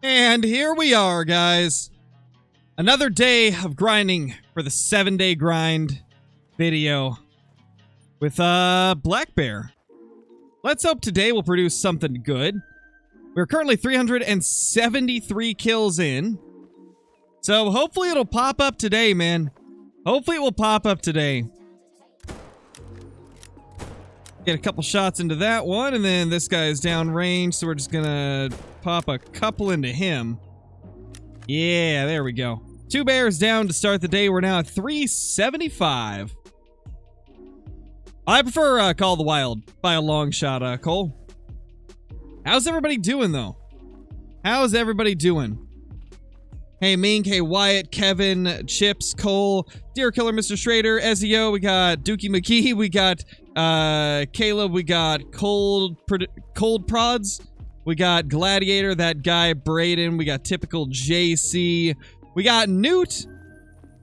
And here we are, guys. Another day of grinding for the 7-day grind video with Black Bear. Let's hope today will produce something good. We're currently 373 kills in. So hopefully it'll pop up today, man. Hopefully it will pop up today. Get a couple shots into that one, and then this guy is downrange, so we're just gonna pop a couple into him. Yeah, there we go. 2 bears down to start the day. We're now at 375. I prefer Call of the Wild by a long shot, Cole. How's everybody doing, though? How's everybody doing? Hey, Mink. Hey, Wyatt, Kevin, Chips, Cole, Deer Killer, Mr. Schrader, Ezio. We got Dookie McKee. We got Caleb. We got Cold Prods. We got Gladiator, that guy, Braden. We got Typical JC. We got Newt.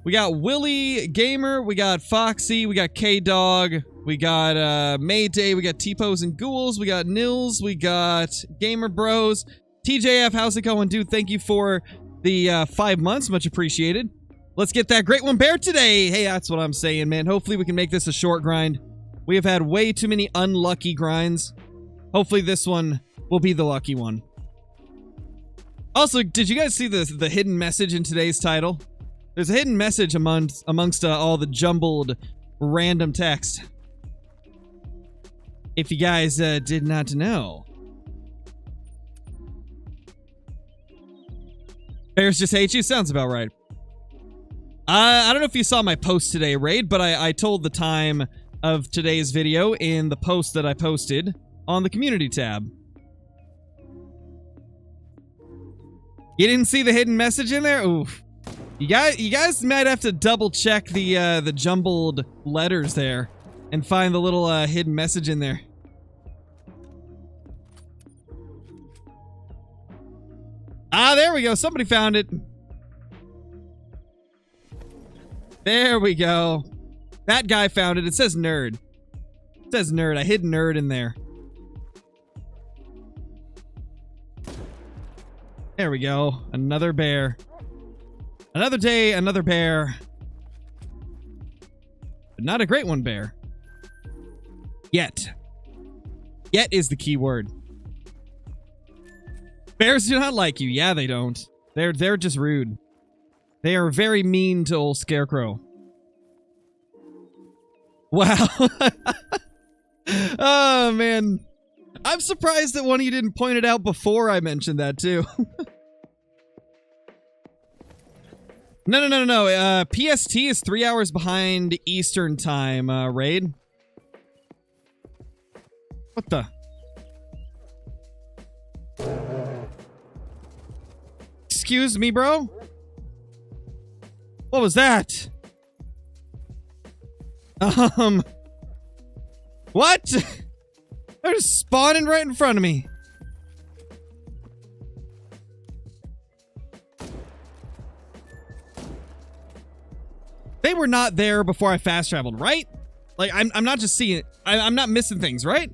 We got Willie Gamer. We got Foxy. We got K-Dog. We got Mayday. We got T-Pose and Ghouls. We got Nils. We got Gamer Bros. TJF, how's it going, dude? Thank you for the 5 months. Much appreciated. Let's get that great one bear today. Hey, that's what I'm saying, man. Hopefully we can make this a short grind. We have had way too many unlucky grinds. Hopefully this one will be the lucky one. Also, did you guys see the hidden message in today's title? There's a hidden message amongst all the jumbled random text. If you guys did not know. Bears just hate you? Sounds about right. I don't know if you saw my post today, Raid, but I told the time of today's video in the post that I posted on the community tab. You didn't see the hidden message in there? Oof. You guys might have to double check the jumbled letters there and find the little hidden message in there. Ah, there we go. Somebody found it. There we go. That guy found it. It says nerd. It says nerd. I hid nerd in there. There we go. Another bear. Another day, another bear. But not a great one, bear. Yet. Yet is the key word. Bears do not like you. Yeah, they don't. They're just rude. They are very mean to old Scarecrow. Wow. Oh, man. I'm surprised that one of you didn't point it out before I mentioned that, too. No. PST is 3 hours behind Eastern time, Raid. What the? Excuse me, bro? What was that? What? They're just spawning right in front of me. They were not there before I fast traveled, right? Like, I'm not just seeing it. I'm not missing things, right?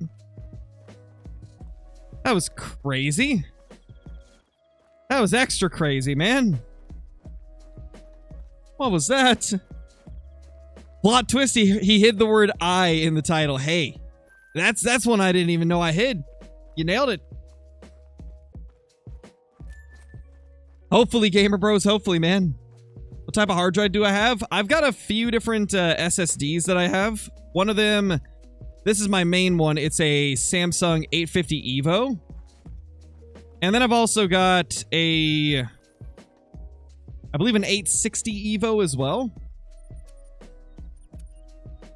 That was crazy. That was extra crazy, man. What was that? Plot twist, he hid the word I in the title. Hey, that's one I didn't even know I hid. You nailed it. Hopefully, Gamer Bros, hopefully, man. What type of hard drive do I have? I've got a few different SSDs that I have. One of them, this is my main one. It's a Samsung 850 EVO. And then I've also got a, I believe an 860 EVO as well.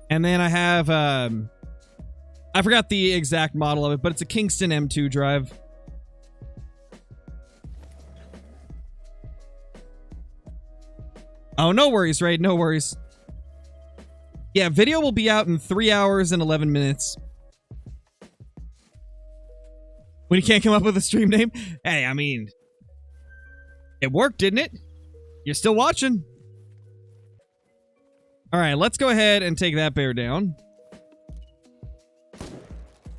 And then I have, I forgot the exact model of it, but it's a Kingston M2 drive. Oh, no worries, Raid, no worries. Yeah, video will be out in 3 hours and 11 minutes. When you can't come up with a stream name? Hey, I mean, it worked, didn't it? You're still watching. All right, let's go ahead and take that bear down.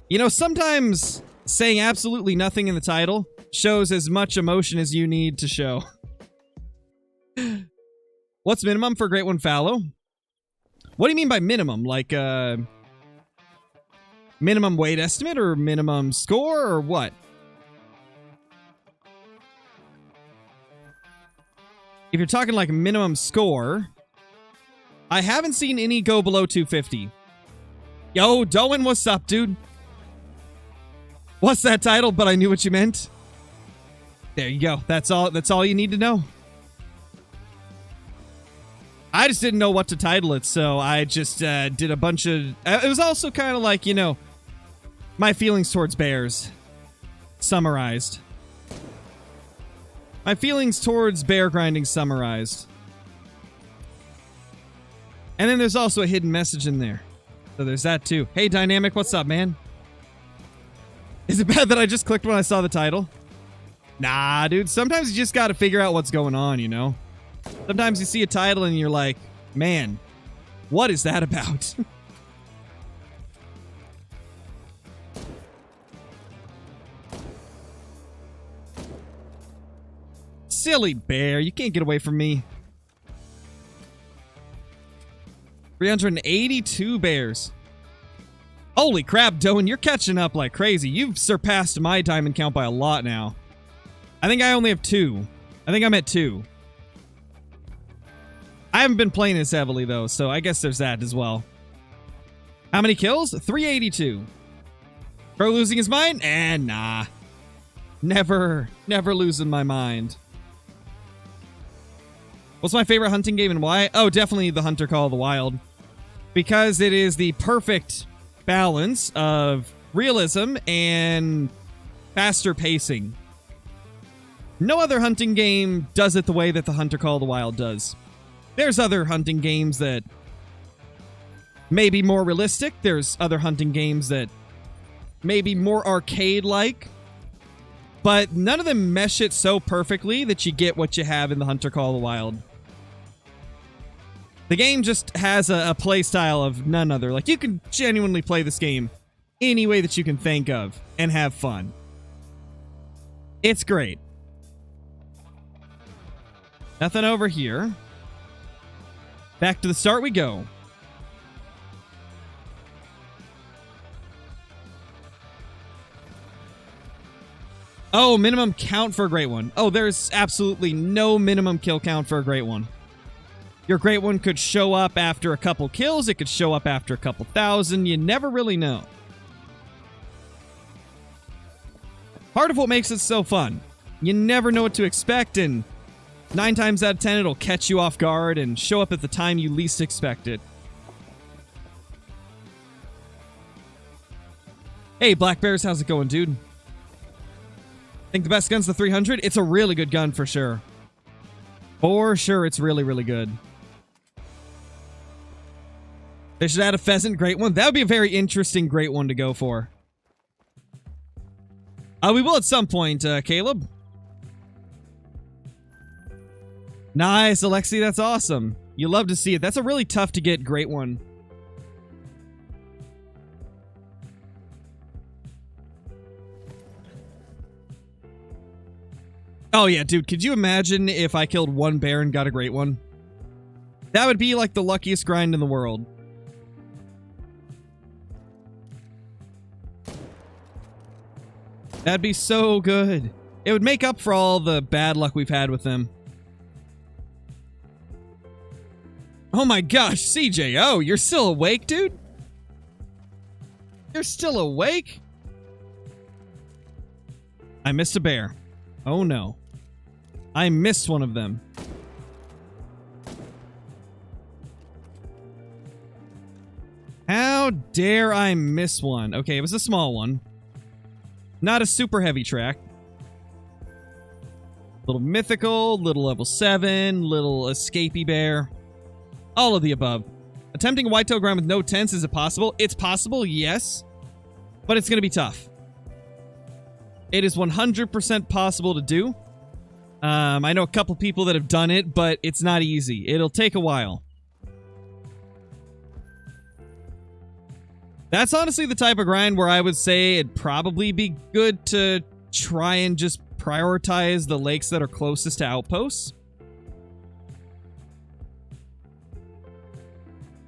You know, sometimes saying absolutely nothing in the title shows as much emotion as you need to show. What's minimum for Great One Fallow? What do you mean by minimum? Like, minimum weight estimate or minimum score or what? If you're talking like minimum score, I haven't seen any go below 250. Yo, Doan, what's up, dude? What's that title? But I knew what you meant. There you go. That's all you need to know. I just didn't know what to title it, so I just did a bunch of... It was also kind of like, you know, my feelings towards bears. Summarized. My feelings towards bear grinding summarized. And then there's also a hidden message in there. So there's that too. Hey, Dynamic, what's up, man? Is it bad that I just clicked when I saw the title? Nah, dude. Sometimes you just gotta figure out what's going on, you know? Sometimes you see a title and you're like, man, what is that about? Silly bear, you can't get away from me. 382 bears. Holy crap, Doan, you're catching up like crazy. You've surpassed my diamond count by a lot now. I think I only have 2. I think I'm at 2. I haven't been playing this heavily, though, so I guess there's that as well. How many kills? 382. Crow losing his mind? Nah. Never losing my mind. What's my favorite hunting game and why? Oh, definitely the Hunter Call of the Wild. Because it is the perfect balance of realism and faster pacing. No other hunting game does it the way that the Hunter Call of the Wild does. There's other hunting games that may be more realistic. There's other hunting games that may be more arcade-like. But none of them mesh it so perfectly that you get what you have in the Hunter Call of the Wild. The game just has a play style of none other. Like, you can genuinely play this game any way that you can think of and have fun. It's great. Nothing over here. Back to the start we go. Oh, minimum count for a great one. Oh, there's absolutely no minimum kill count for a great one. Your great one could show up after a couple kills. It could show up after a couple thousand. You never really know. Part of what makes it so fun. You never know what to expect, and 9 times out of 10, it'll catch you off guard and show up at the time you least expect it. Hey, Black Bears, how's it going, dude? Think the best gun's the 300? It's a really good gun for sure. For sure, it's really, really good. They should add a pheasant great one. That would be a very interesting great one to go for. We will at some point, Caleb. Nice, Alexi. That's awesome. You love to see it. That's a really tough to get great one. Oh, yeah, dude. Could you imagine if I killed one bear and got a great one? That would be like the luckiest grind in the world. That'd be so good. It would make up for all the bad luck we've had with them. Oh my gosh, CJO, you're still awake, dude? You're still awake? I missed a bear. Oh no. I missed one of them. How dare I miss one? Okay, it was a small one. Not a super heavy track. Little mythical, little level 7, little escapee bear. All of the above. Attempting a whitetail grind with no tents, is it possible? It's possible, yes. But it's going to be tough. It is 100% possible to do. I know a couple people that have done it, but it's not easy. It'll take a while. That's honestly the type of grind where I would say it'd probably be good to try and just prioritize the lakes that are closest to outposts.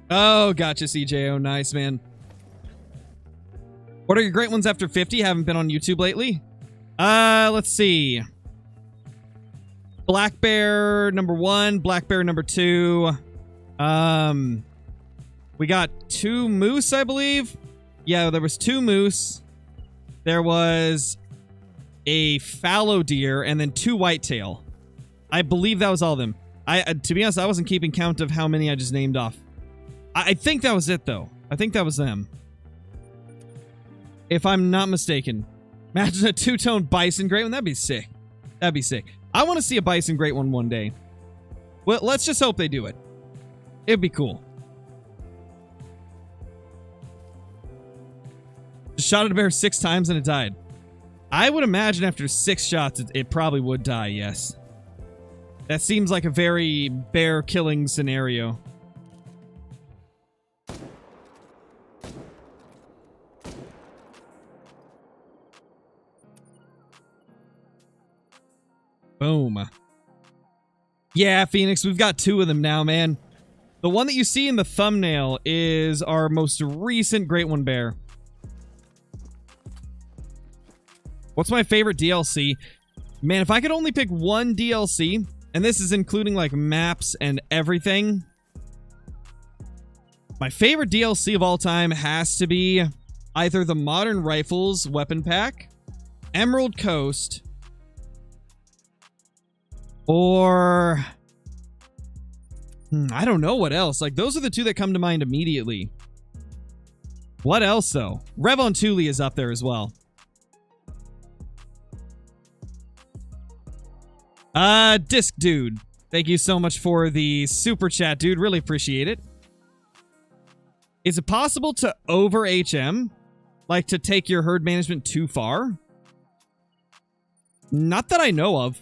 Oh, gotcha, CJO. Nice, man. What are your great ones after 50? Haven't been on YouTube lately. Let's see. Black bear number 1, black bear number 2. We got 2 moose, I believe. Yeah, there was 2 moose. There was a fallow deer and then 2 whitetail. I believe that was all of them. To be honest, I wasn't keeping count of how many I just named off. I think that was it, though. I think that was them. If I'm not mistaken. Imagine a 2-tone bison great one. That'd be sick. That'd be sick. I want to see a bison great one day. Well, let's just hope they do it. It'd be cool. Just shot at a bear 6 times and it died. I would imagine after 6 shots, it probably would die, yes. That seems like a very bear killing scenario. Boom. Yeah, Phoenix, we've got 2 of them now, man. The one that you see in the thumbnail is our most recent Great One Bear. What's my favorite DLC? Man, if I could only pick one DLC, and this is including like maps and everything, my favorite DLC of all time has to be either the Modern Rifles weapon pack, Emerald Coast, or I don't know what else. Like, those are the 2 that come to mind immediately. What else, though? Revon Thule is up there as well. Disc Dude. Thank you so much for the super chat, dude. Really appreciate it. Is it possible to over HM? Like, to take your herd management too far? Not that I know of.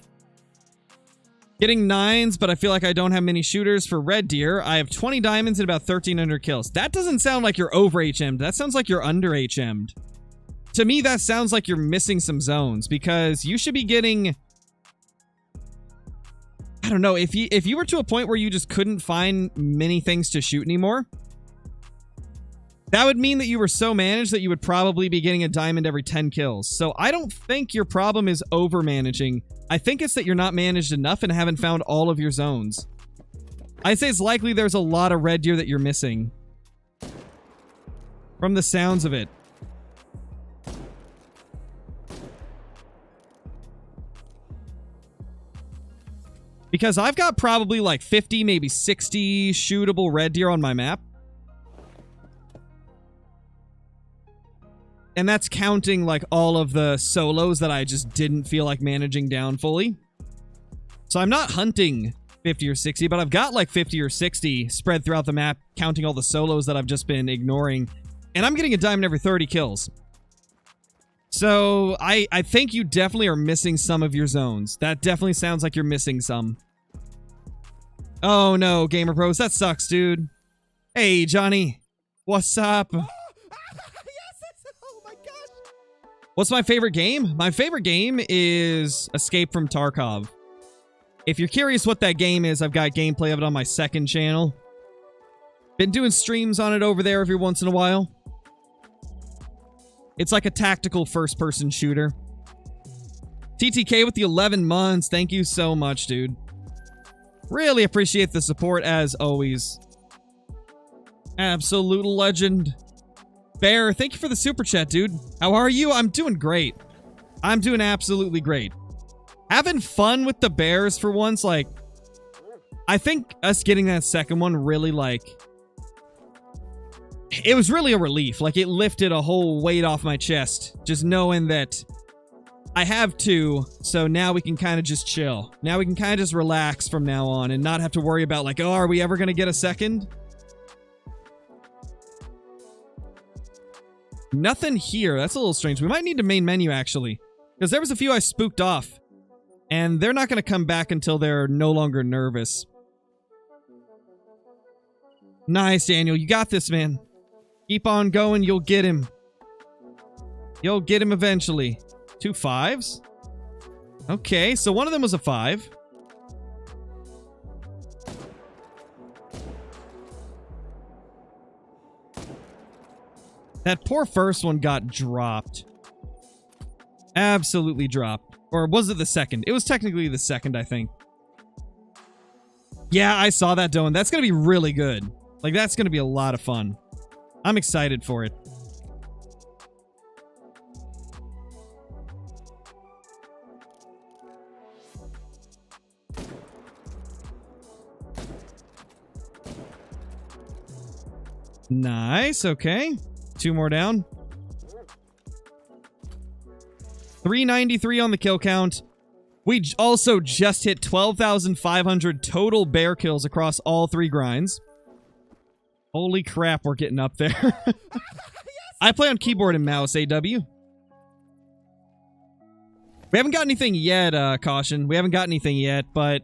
Getting 9s, but I feel like I don't have many shooters for red deer. I have 20 diamonds and about 1,300 kills. That doesn't sound like you're over HM'd. That sounds like you're under HM'd. To me, that sounds like you're missing some zones, because you should be getting... I don't know, if you were to a point where you just couldn't find many things to shoot anymore, that would mean that you were so managed that you would probably be getting a diamond every 10 kills. So I don't think your problem is over-managing. I think it's that you're not managed enough and haven't found all of your zones. I'd say it's likely there's a lot of red deer that you're missing. From the sounds of it. Because I've got probably like 50, maybe 60 shootable red deer on my map. And that's counting like all of the solos that I just didn't feel like managing down fully. So I'm not hunting 50 or 60, but I've got like 50 or 60 spread throughout the map, counting all the solos that I've just been ignoring. And I'm getting a diamond every 30 kills. So I think you definitely are missing some of your zones. That definitely sounds like you're missing some. Oh no, Gamer Bros, that sucks, dude. Hey, Johnny. What's up? Oh my gosh. What's my favorite game? My favorite game is Escape from Tarkov. If you're curious what that game is, I've got gameplay of it on my second channel. Been doing streams on it over there every once in a while. It's like a tactical first-person shooter. TTK with the 11 months. Thank you so much, dude. Really appreciate the support, as always. Absolute legend. Bear, thank you for the super chat, dude. How are you? I'm doing great. I'm doing absolutely great. Having fun with the bears for once, like... I think us getting that second one really, like... It was really a relief. Like, it lifted a whole weight off my chest. Just knowing that I have 2, so now we can kind of just chill. Now we can kind of just relax from now on and not have to worry about, like, oh, are we ever going to get a second? Nothing here. That's a little strange. We might need to main menu, actually. Because there was a few I spooked off. And they're not going to come back until they're no longer nervous. Nice, Daniel. You got this, man. Keep on going, you'll get him. You'll get him eventually. 2 5s? Okay, so one of them was a 5. That poor first one got dropped. Absolutely dropped. Or was it the second? It was technically the second, I think. Yeah, I saw that, Doan. That's going to be really good. Like, that's going to be a lot of fun. I'm excited for it. Nice, okay. 2 more down. 393 on the kill count. We also just hit 12,500 total bear kills across all 3 grinds. Holy crap, we're getting up there. I play on keyboard and mouse, AW. We haven't got anything yet, Caution. We haven't got anything yet, but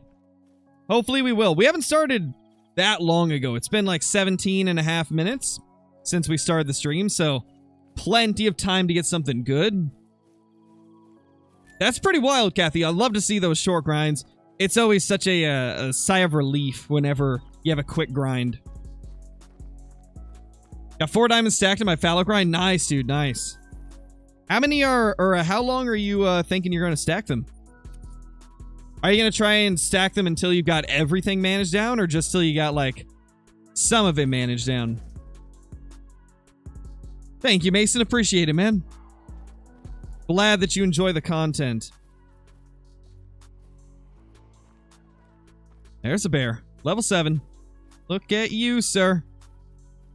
hopefully we will. We haven't started that long ago. It's been like 17 and a half minutes since we started the stream, so plenty of time to get something good. That's pretty wild, Kathy. I love to see those short grinds. It's always such a sigh of relief whenever you have a quick grind. Got 4 diamonds stacked in my fallow grind. Nice, dude. Nice. How many are, or how long are you thinking you're going to stack them? Are you going to try and stack them until you got everything managed down, or just till you got, like, some of it managed down? Thank you, Mason. Appreciate it, man. Glad that you enjoy the content. There's a bear. Level 7. Look at you, sir.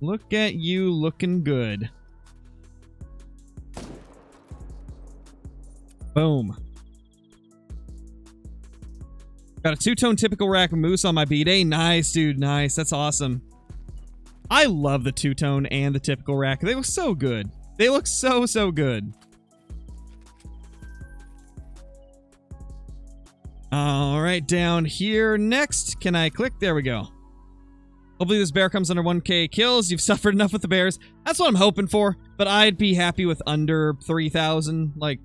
Look at you looking good. Boom. Got a 2-tone typical rack of moose on my B-Day. Nice, dude. Nice. That's awesome. I love the 2-tone and the typical rack. They look so good. They look so, so good. All right, down here next. Can I click? There we go. Hopefully this bear comes under 1k kills. You've suffered enough with the bears. That's what I'm hoping for, but I'd be happy with under 3,000. Like,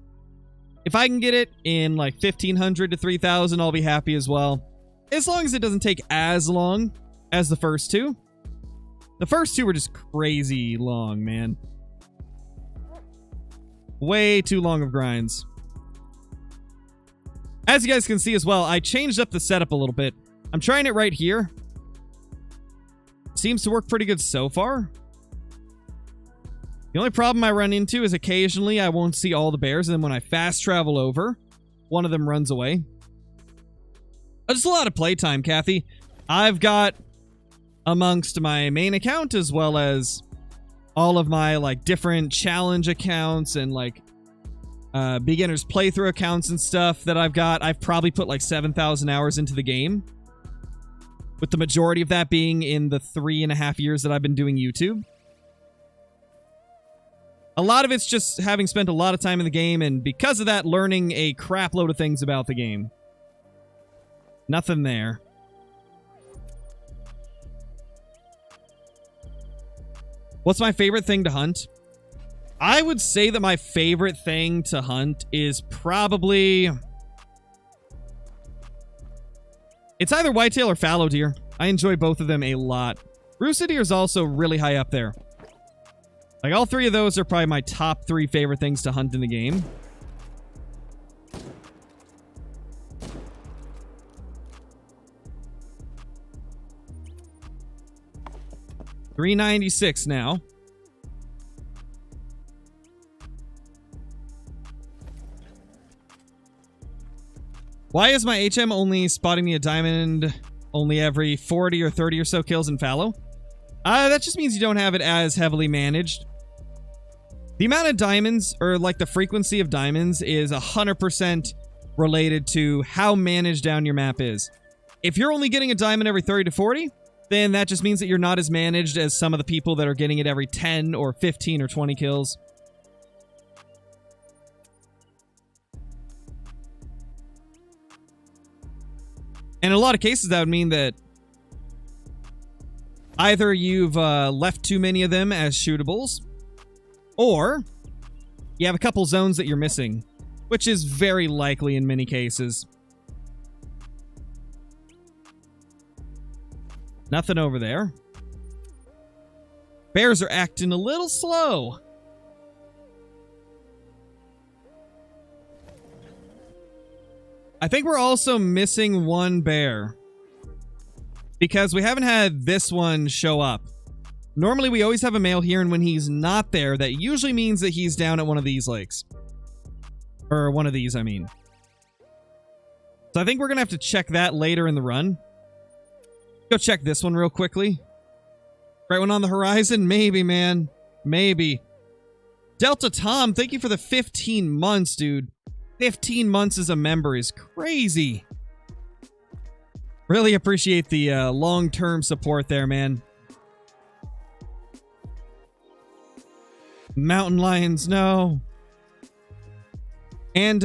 if I can get it in like 1,500 to 3,000, I'll be happy as well. As long as it doesn't take as long as the first 2. The first 2 were just crazy long, man. Way too long of grinds. As you guys can see as well, I changed up the setup a little bit. I'm trying it right here. Seems to work pretty good so far. The only problem I run into is occasionally I won't see all the bears, and then when I fast travel over, one of them runs away. Just a lot of playtime, Kathy. I've got, amongst my main account, as well as all of my like different challenge accounts and like beginners playthrough accounts and stuff that I've got, I've probably put like 7,000 hours into the game, with the majority of that being in the 3.5 years that I've been doing YouTube. A lot of it's just having spent a lot of time in the game, and because of that, learning a crap load of things about the game. Nothing there. What's my favorite thing to hunt? I would say that my favorite thing to hunt is probably... It's either whitetail or fallow deer. I enjoy both of them a lot. Rooster deer is also really high up there. Like, all 3 of those are probably my top 3 favorite things to hunt in the game. $396 now. Why is my HM only spotting me a diamond only every 40 or 30 or so kills in fallow? That just means you don't have it as heavily managed. The amount of diamonds, or like the frequency of diamonds, is 100% related to how managed down your map is. If you're only getting a diamond every 30 to 40, then that just means that you're not as managed as some of the people that are getting it every 10 or 15 or 20 kills. And in a lot of cases, that would mean that either you've left too many of them as shootables, or you have a couple zones that you're missing. which is very likely in many cases. Nothing over there. Bears are acting a little slow. I think we're also missing one bear because we haven't had this one show up. Normally, we always have a male here, and when he's not there, that usually means that he's down at one of these lakes. Or one of these, I mean. So I think we're going to have to check that later in the run. Go check this one real quickly. Right one on the horizon? Maybe, man. Maybe. Delta Tom, thank you for the 15 months, dude. 15 months as a member is crazy. Really appreciate the long-term support there, man. Mountain lions, no. And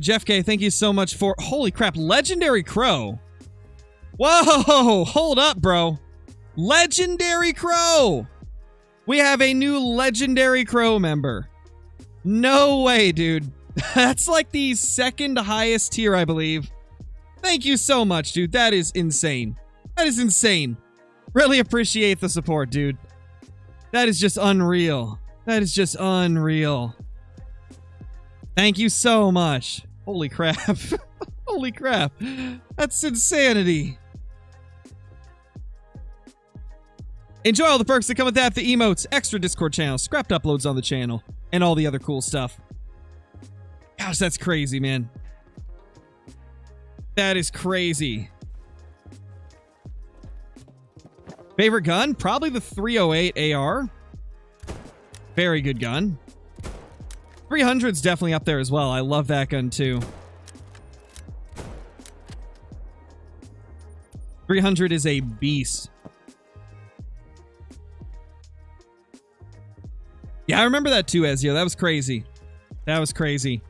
Jeff K, thank you so much for... Holy crap, legendary crow. Whoa, hold up, bro. Legendary crow. We have a new legendary crow member. No way, dude. That's like the second highest tier, I believe. Thank you so much, dude. That is insane. That is insane. Really appreciate the support, dude. That is just unreal. That is just unreal. Thank you so much. Holy crap. Holy crap. That's insanity. Enjoy all the perks that come with that. The emotes, extra Discord channel, scrapped uploads on the channel, and all the other cool stuff. Gosh, that's crazy, man. That is crazy. Favorite gun? Probably the 308 AR. Very good gun. 300's definitely up there as well. I love that gun too. 300 is a beast. Yeah, I remember that too, Ezio. That was crazy. That was crazy.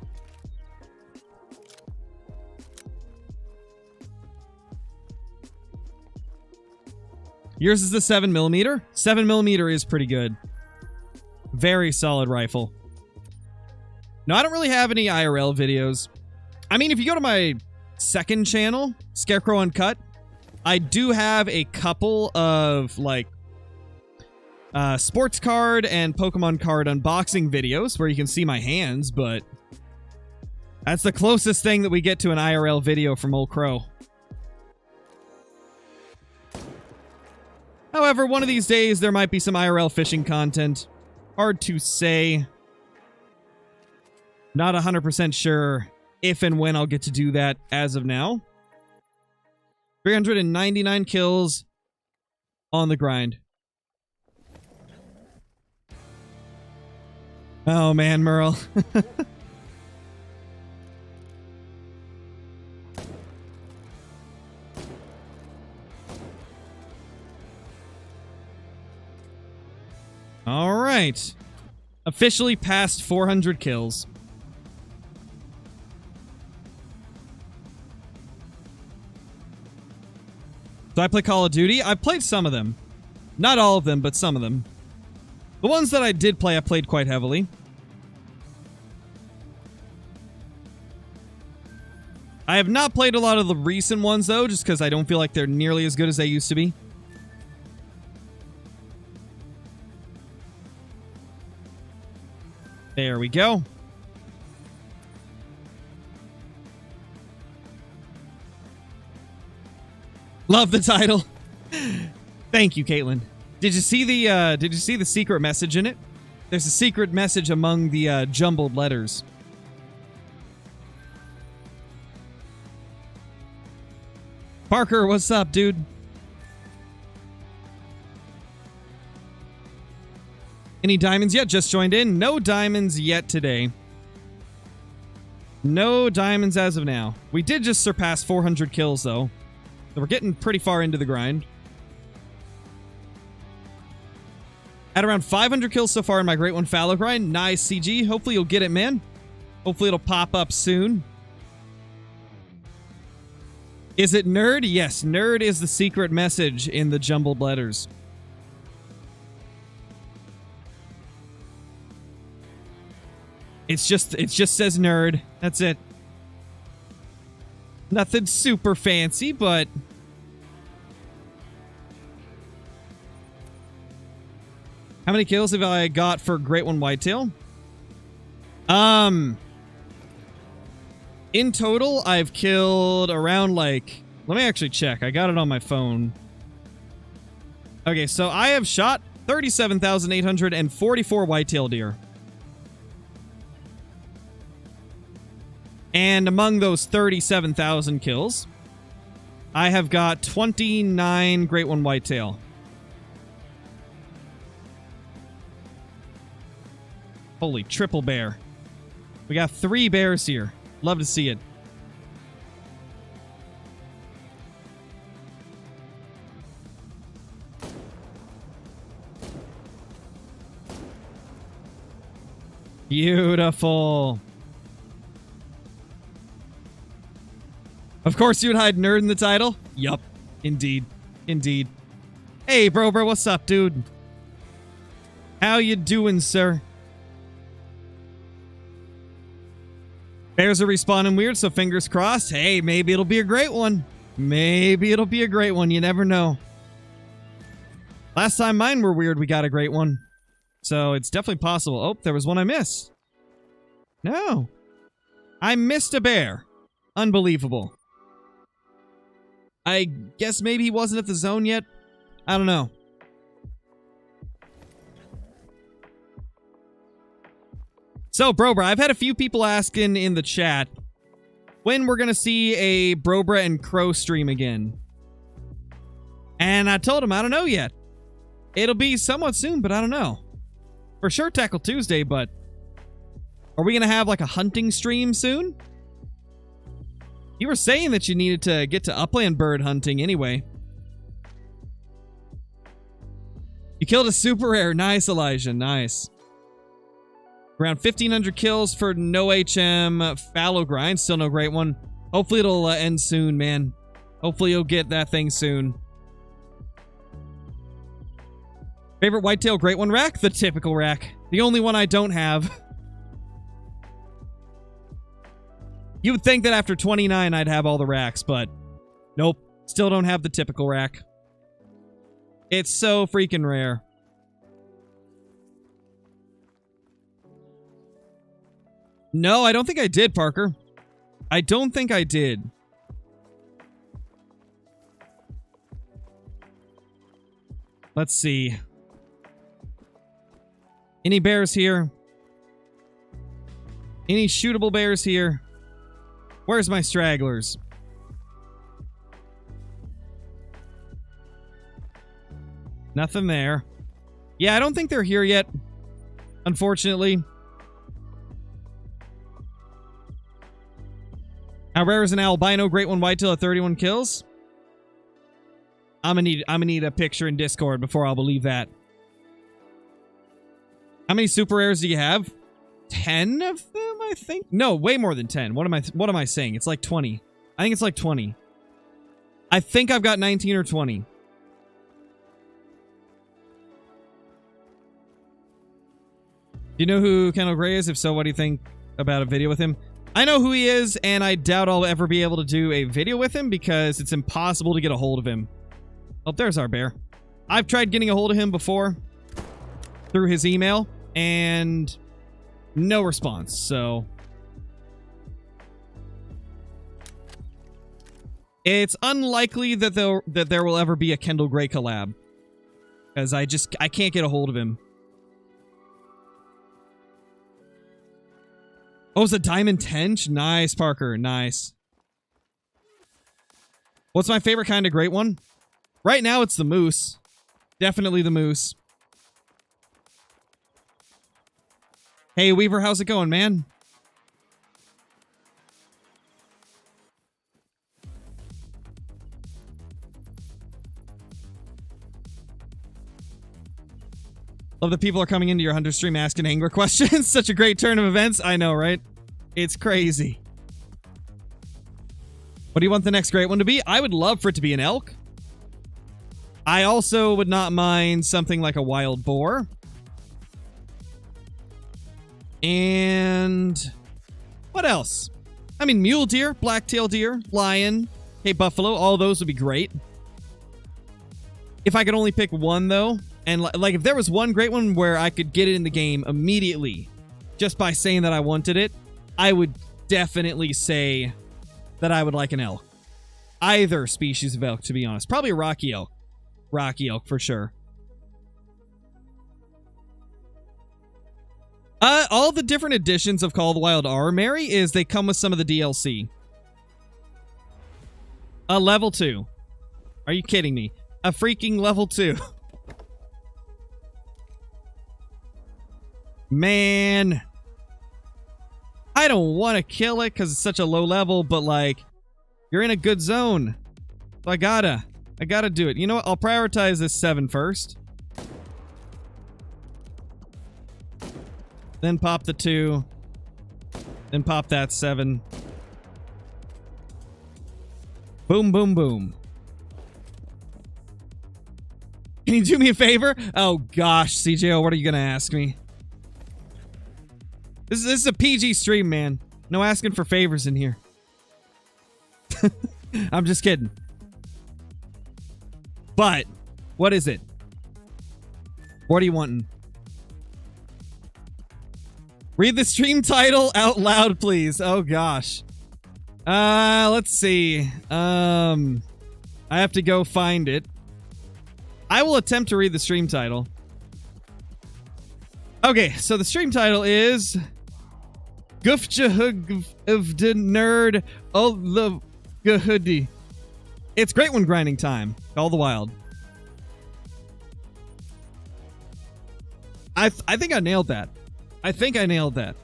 Yours is the 7mm. 7mm is pretty good. Very solid rifle. No, I don't really have any IRL videos. I mean, if you go to my second channel, Scarecrow Uncut, I do have a couple of, like, sports card and Pokemon card unboxing videos where you can see my hands, but that's the closest thing that we get to an IRL video from Old Crow. However, one of these days, there might be some IRL fishing content. Hard to say. Not 100% sure if and when I'll get to do that as of now. 399 kills on the grind. Oh man, Merle. All right. Officially past 400 kills. Do I play Call of Duty? I've played some of them. Not all of them, but some of them. The ones that I did play, I played quite heavily. I have not played a lot of the recent ones, though, just because I don't feel like they're nearly as good as they used to be. There we go. Love the title. Thank you, Caitlin. Did you see the secret message in it? There's a secret message among the jumbled letters. Parker, what's up, dude? Any diamonds yet? Just joined in. No diamonds yet today. No diamonds as of now. We did just surpass 400 kills, though. So we're getting pretty far into the grind. At around 500 kills so far in my Great One Fallow grind. Nice, CG. Hopefully you'll get it, man. Hopefully it'll pop up soon. Is it nerd? Yes, nerd is the secret message in the jumbled letters. It just says nerd. That's it. Nothing super fancy, but how many kills have I got for Great One Whitetail? In total, I've killed around like, let me actually check. I got it on my phone. Okay, so I have shot 37,844 whitetail deer. And among those 37,000 kills, I have got 29 Great One Whitetail. Holy triple bear. We got 3 bears here. Love to see it. Beautiful. Of course you would hide nerd in the title? Yup. Indeed. Indeed. Hey, bro, what's up, dude? How you doing, sir? Bears are respawning weird, so fingers crossed. Hey, maybe it'll be a great one. Maybe it'll be a great one. You never know. Last time mine were weird, we got a great one. So it's definitely possible. Oh, there was one I missed. No. I missed a bear. Unbelievable. I guess maybe he wasn't at the zone yet. I don't know. So, Brobra, I've had a few people asking in the chat when we're going to see a Brobra and Crow stream again. And I told him, I don't know yet. It'll be somewhat soon, but I don't know. For sure Tackle Tuesday, but are we going to have like a hunting stream soon? You were saying that you needed to get to upland bird hunting anyway. You killed a super rare. Nice, Elijah. Nice. Around 1,500 kills for no HM fallow grind. Still no great one. Hopefully it'll end soon, man. Hopefully you'll get that thing soon. Favorite whitetail great one rack? The typical rack. The only one I don't have. You would think that after 29 I'd have all the racks, but nope. Still don't have the typical rack. It's so freaking rare. No, I don't think I did, Parker. I don't think I did. Let's see. Any bears here? Any shootable bears here? Where's my stragglers? Nothing there. Yeah, I don't think they're here yet. Unfortunately. How rare is an albino great one whitetail at 31 kills? I'm gonna need a picture in Discord before I'll believe that. How many super rares do you have? 10 of them, I think? No, way more than 10. What am I saying? It's like 20. I think it's like 20. I think I've got 19 or 20. Do you know who Kendall Gray is? If so, what do you think about a video with him? I know who he is, and I doubt I'll ever be able to do a video with him because it's impossible to get a hold of him. Oh, there's our bear. I've tried getting a hold of him before through his email, and no response, so it's unlikely that there will ever be a Kendall Gray collab because I can't get a hold of him. Oh, it's a diamond tench? Nice, Parker. Nice. What's my favorite kind of great one? Right now, it's the moose. Definitely the moose. Hey, Weaver, how's it going, man? Love that people are coming into your Hunter stream asking angler questions. Such a great turn of events. I know, right? It's crazy. What do you want the next great one to be? I would love for it to be an elk. I also would not mind something like a wild boar. And what else? I mean, mule deer, black-tailed deer, lion, hey, buffalo, all those would be great. If I could only pick one, though, and like if there was one great one where I could get it in the game immediately just by saying that I wanted it, I would definitely say that I would like an elk. Either species of elk, to be honest. Probably a rocky elk. Rocky elk, for sure. All the different editions of Call of the Wild are, Mary, is they come with some of the DLC. A level 2. Are you kidding me? A freaking level 2. Man. I don't want to kill it because it's such a low level, but like, you're in a good zone. So I gotta do it. You know what? I'll prioritize this 7 first. Then pop the 2. Then pop that 7. Boom, boom, boom. Can you do me a favor? Oh gosh, CJO, what are you gonna ask me? This is a PG stream, man. No asking for favors in here. I'm just kidding. But, what is it? What are you wanting? Read the stream title out loud, please. Oh, gosh. Let's see. I have to go find it. I will attempt to read the stream title. Okay, so the stream title is gfjhgfdnErdOIoighdy. It's great one grinding time. Call the Wild. I think I nailed that. I think I nailed that.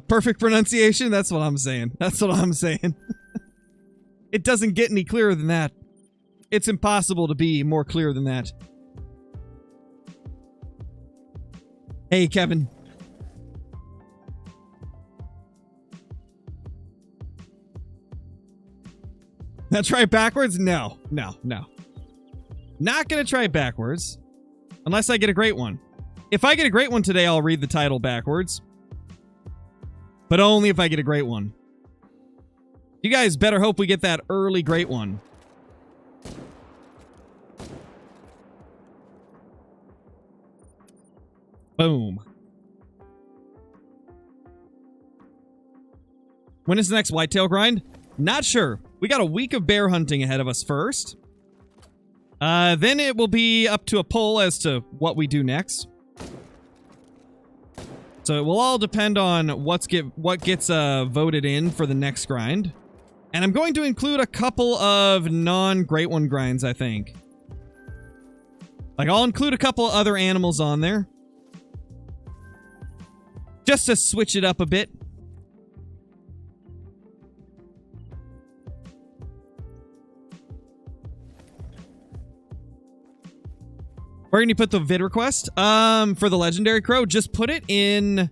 Perfect pronunciation. That's what I'm saying. That's what I'm saying. It doesn't get any clearer than that. It's impossible to be more clear than that. Hey, Kevin. Now try it backwards? No. No. Not gonna try it backwards. Unless I get a great one. If I get a great one today, I'll read the title backwards. But only if I get a great one. You guys better hope we get that early great one. Boom. When is the next whitetail grind? Not sure. We got a week of bear hunting ahead of us first. Then it will be up to a poll as to what we do next. So it will all depend on what gets voted in for the next grind. And I'm going to include a couple of non-Great One grinds, I think. Like, I'll include a couple of other animals on there. Just to switch it up a bit. Where can you put the vid request? For the Legendary Crow, just put it in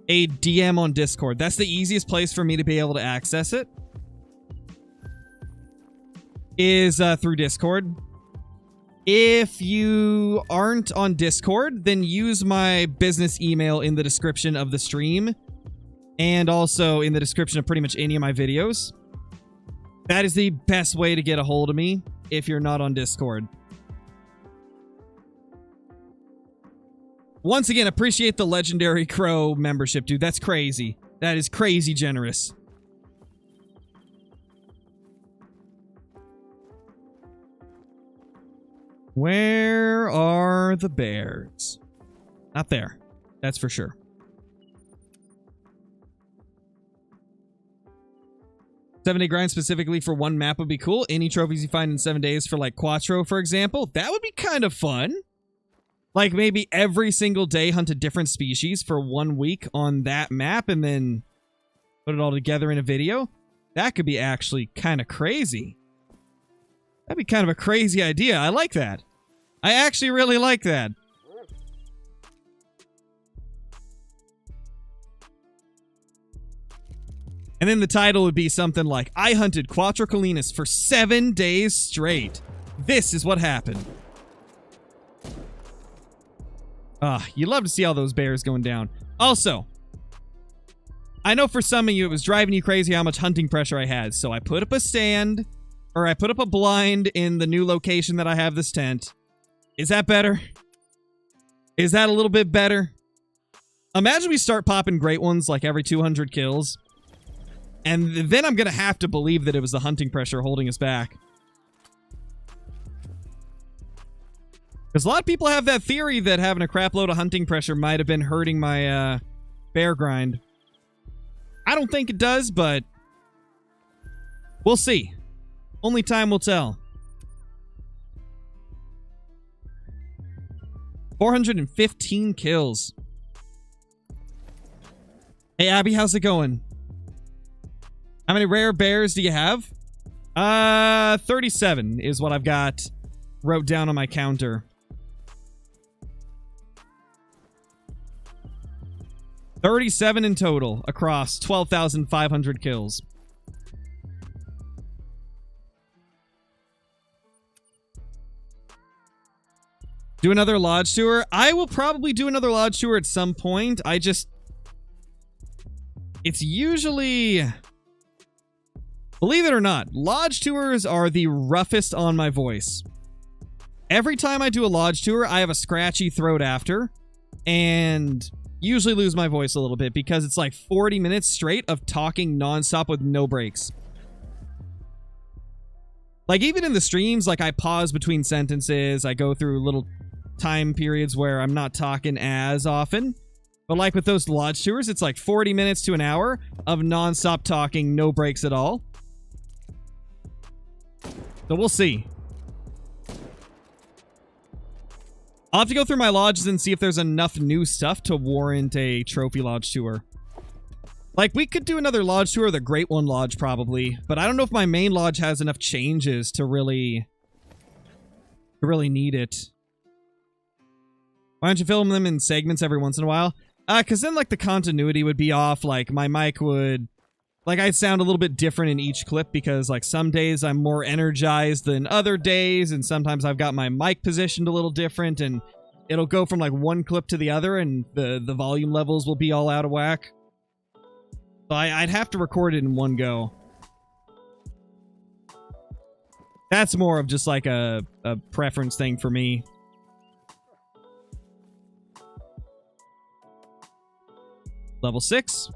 a DM on Discord. That's the easiest place for me to be able to access it. Is through Discord. If you aren't on Discord, then use my business email in the description of the stream. And also in the description of pretty much any of my videos. That is the best way to get a hold of me if you're not on Discord. Once again, appreciate the Legendary Crow membership, dude. That's crazy. That is crazy generous. Where are the bears? Not there. That's for sure. Seven-day grind specifically for one map would be cool. Any trophies you find in 7 days for like Quattro, for example. That would be kind of fun. Like, maybe every single day hunt a different species for 1 week on that map and then put it all together in a video. That could be actually kind of crazy. That'd be kind of a crazy idea. I like that. I actually really like that. And then the title would be something like, I hunted Quattrocolinus for 7 days straight. This is what happened. You love to see all those bears going down. Also, I know for some of you it was driving you crazy how much hunting pressure I had, so I put up a stand, or I put up a blind in the new location that I have this tent. Is that better? Is that a little bit better? Imagine we start popping great ones like every 200 kills, and then I'm gonna have to believe that it was the hunting pressure holding us back. Because a lot of people have that theory that having a crap load of hunting pressure might have been hurting my bear grind. I don't think it does, but we'll see. Only time will tell. 415 kills. Hey, Abby, how's it going? How many rare bears do you have? 37 is what I've got wrote down on my counter. 37 in total across 12,500 kills. Do another lodge tour? I will probably do another lodge tour at some point. It's usually... Believe it or not, lodge tours are the roughest on my voice. Every time I do a lodge tour, I have a scratchy throat after, and usually lose my voice a little bit because it's like 40 minutes straight of talking nonstop with no breaks. Like, even in the streams, like, I pause between sentences, I go through little time periods where I'm not talking as often. But like with those lodge tours, it's like 40 minutes to an hour of nonstop talking, no breaks at all. So we'll see. I'll have to go through my lodges and see if there's enough new stuff to warrant a trophy lodge tour. Like, we could do another lodge tour, the Great One Lodge, probably. But I don't know if my main lodge has enough changes to really need it. Why don't you film them in segments every once in a while? Because then, like, the continuity would be off. Like, my mic would... Like, I'd sound a little bit different in each clip because, like, some days I'm more energized than other days, and sometimes I've got my mic positioned a little different, and it'll go from, like, one clip to the other, and the volume levels will be all out of whack. So I'd have to record it in one go. That's more of just, like, a preference thing for me. Level 6.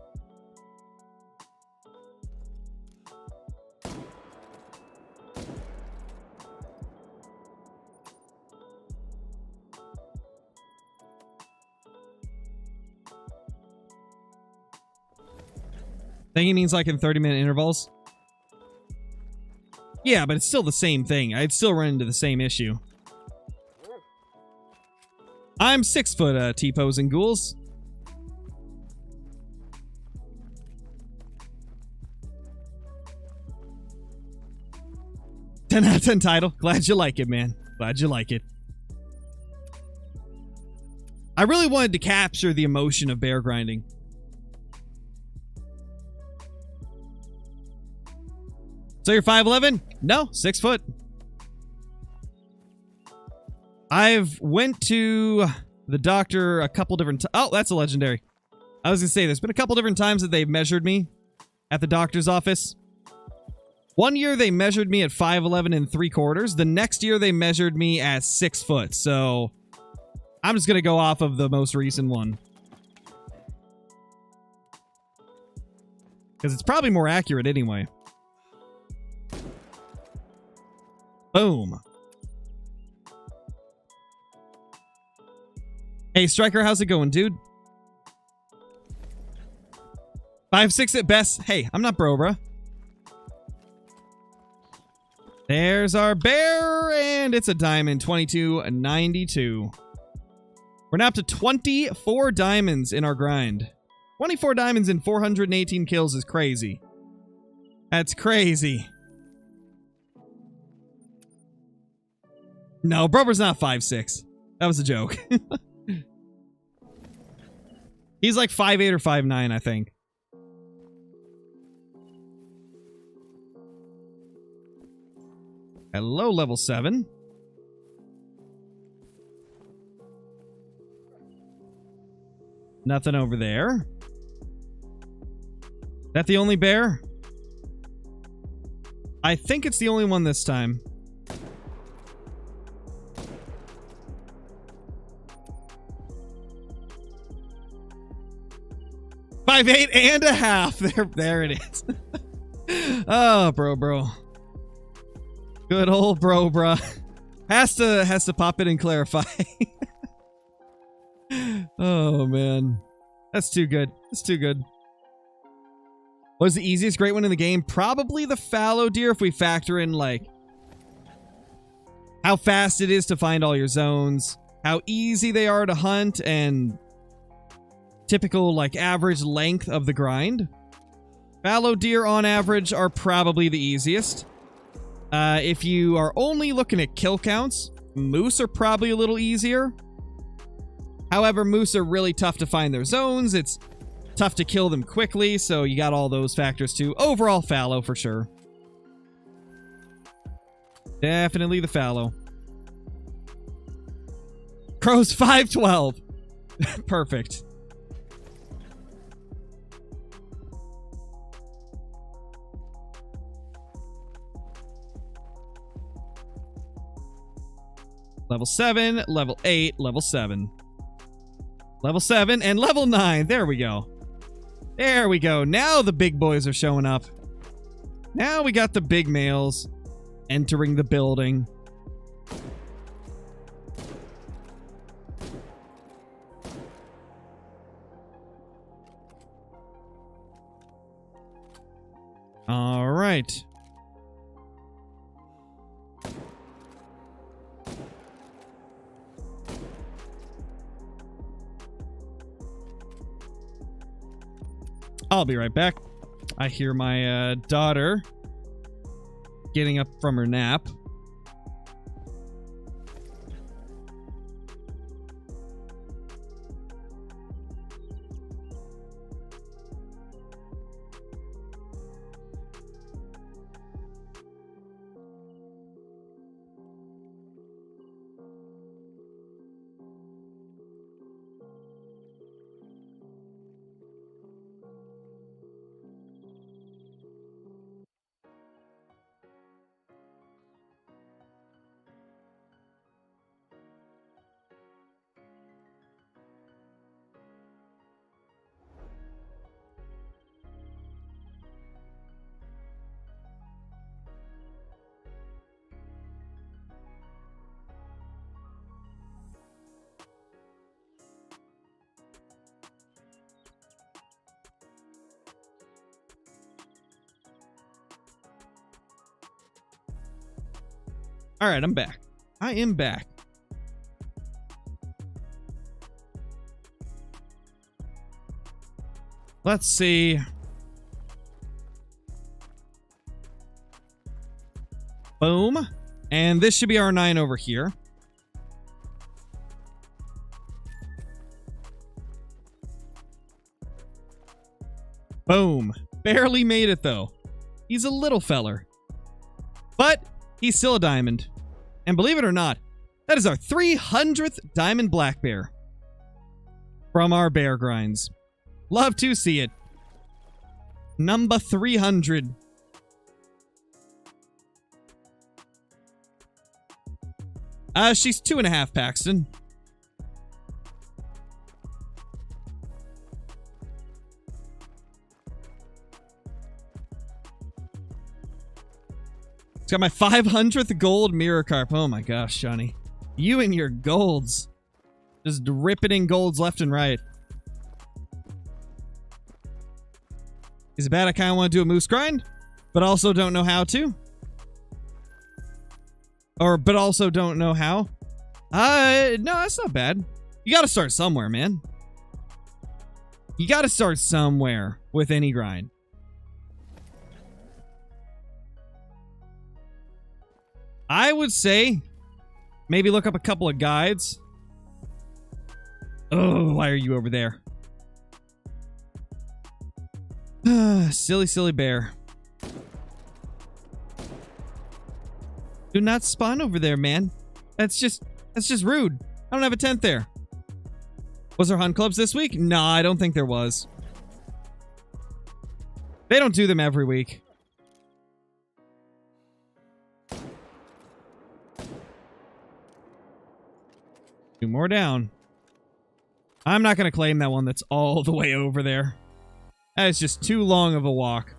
I think he means like in 30-minute intervals. Yeah, but it's still the same thing. I'd still run into the same issue. I'm 6 foot, T-posing ghouls. 10 out of 10 title. Glad you like it, man. Glad you like it. I really wanted to capture the emotion of bear grinding. So you're 5'11"? No, 6 foot. I've went to the doctor a couple different times. Oh, that's a legendary. I was going to say, there's been a couple different times that they've measured me at the doctor's office. One year they measured me at 5'11"3/4. The next year they measured me at 6 foot. So I'm just going to go off of the most recent one. Because it's probably more accurate anyway. Boom. Hey, Striker, how's it going, dude? 5'6" at best. Hey, I'm not bro, bruh. There's our bear, and it's a diamond. 2292. We're now up to 24 diamonds in our grind. 24 diamonds and 418 kills is crazy. That's crazy. No, Brober's not 5'6". That was a joke. He's like 5'8" or 5'9", I think. Hello, level 7. Nothing over there. That the only bear? I think it's the only one this time. Five, 8.5. There it is. Oh, bro. Good old bruh. Has to pop in and clarify. Oh man, that's too good. That's too good. What was the easiest great one in the game? Probably the fallow deer, if we factor in like how fast it is to find all your zones, how easy they are to hunt, and typical like average length of the grind. Fallow deer on average are probably the easiest. If you are only looking at kill counts, moose are probably a little easier. However, moose are really tough to find their zones. It's tough to kill them quickly, so you got all those factors too. Overall, fallow for sure. Definitely the fallow. Crow's 512. Perfect. Level 7, level 8, level 7. Level 7 and level 9. There we go. There we go. Now the big boys are showing up. Now we got the big males entering the building. All right. I'll be right back. I hear my daughter getting up from her nap. All right, I'm back. I am back. Let's see. Boom. And this should be our 9 over here. Boom. Barely made it, though. He's a little feller. But he's still a diamond. And believe it or not, that is our 300th diamond black bear from our bear grinds. Love to see it. Number 300. She's 2.5, Paxton. It's got my 500th gold mirror carp. Oh my gosh, Johnny. You and your golds. Just ripping in golds left and right. Is it bad I kind of want to do a moose grind, but also don't know how to? But also don't know how? No, that's not bad. You gotta start somewhere, man. You gotta start somewhere with any grind. I would say maybe look up a couple of guides. Oh, why are you over there? Silly bear. Do not spawn over there, man. That's just rude. I don't have a tent there. Was there hunt clubs this week? Nah, I don't think there was. They don't do them every week. Two more down. I'm not going to claim that one that's all the way over there. That is just too long of a walk.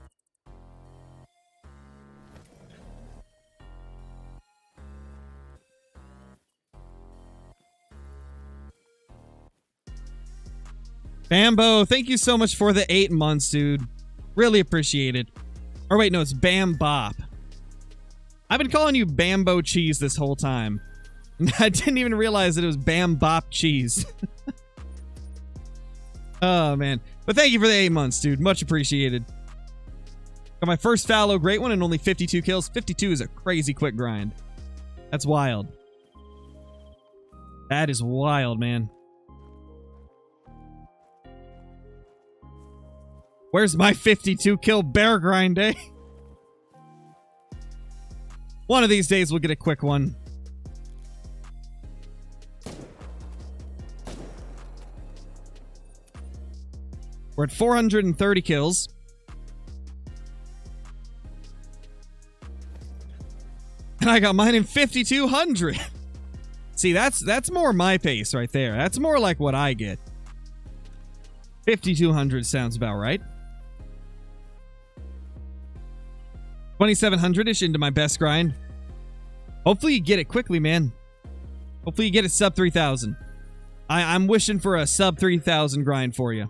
Bambo, thank you so much for the 8 months, dude. Really appreciate it. Or wait, no, it's Bam Bop. I've been calling you Bambo Cheese this whole time. I didn't even realize that it was Bam Bop Cheese. Oh, man. But thank you for the 8 months, dude. Much appreciated. Got my first fallow great one and only 52 kills. 52 is a crazy quick grind. That's wild. That is wild, man. Where's my 52 kill bear grind, eh? One of these days we'll get a quick one. We're at 430 kills. And I got mine in 5,200. See, that's more my pace right there. That's more like what I get. 5,200 sounds about right. 2,700-ish into my best grind. Hopefully you get it quickly, man. Hopefully you get it sub 3,000. I'm wishing for a sub 3,000 grind for you.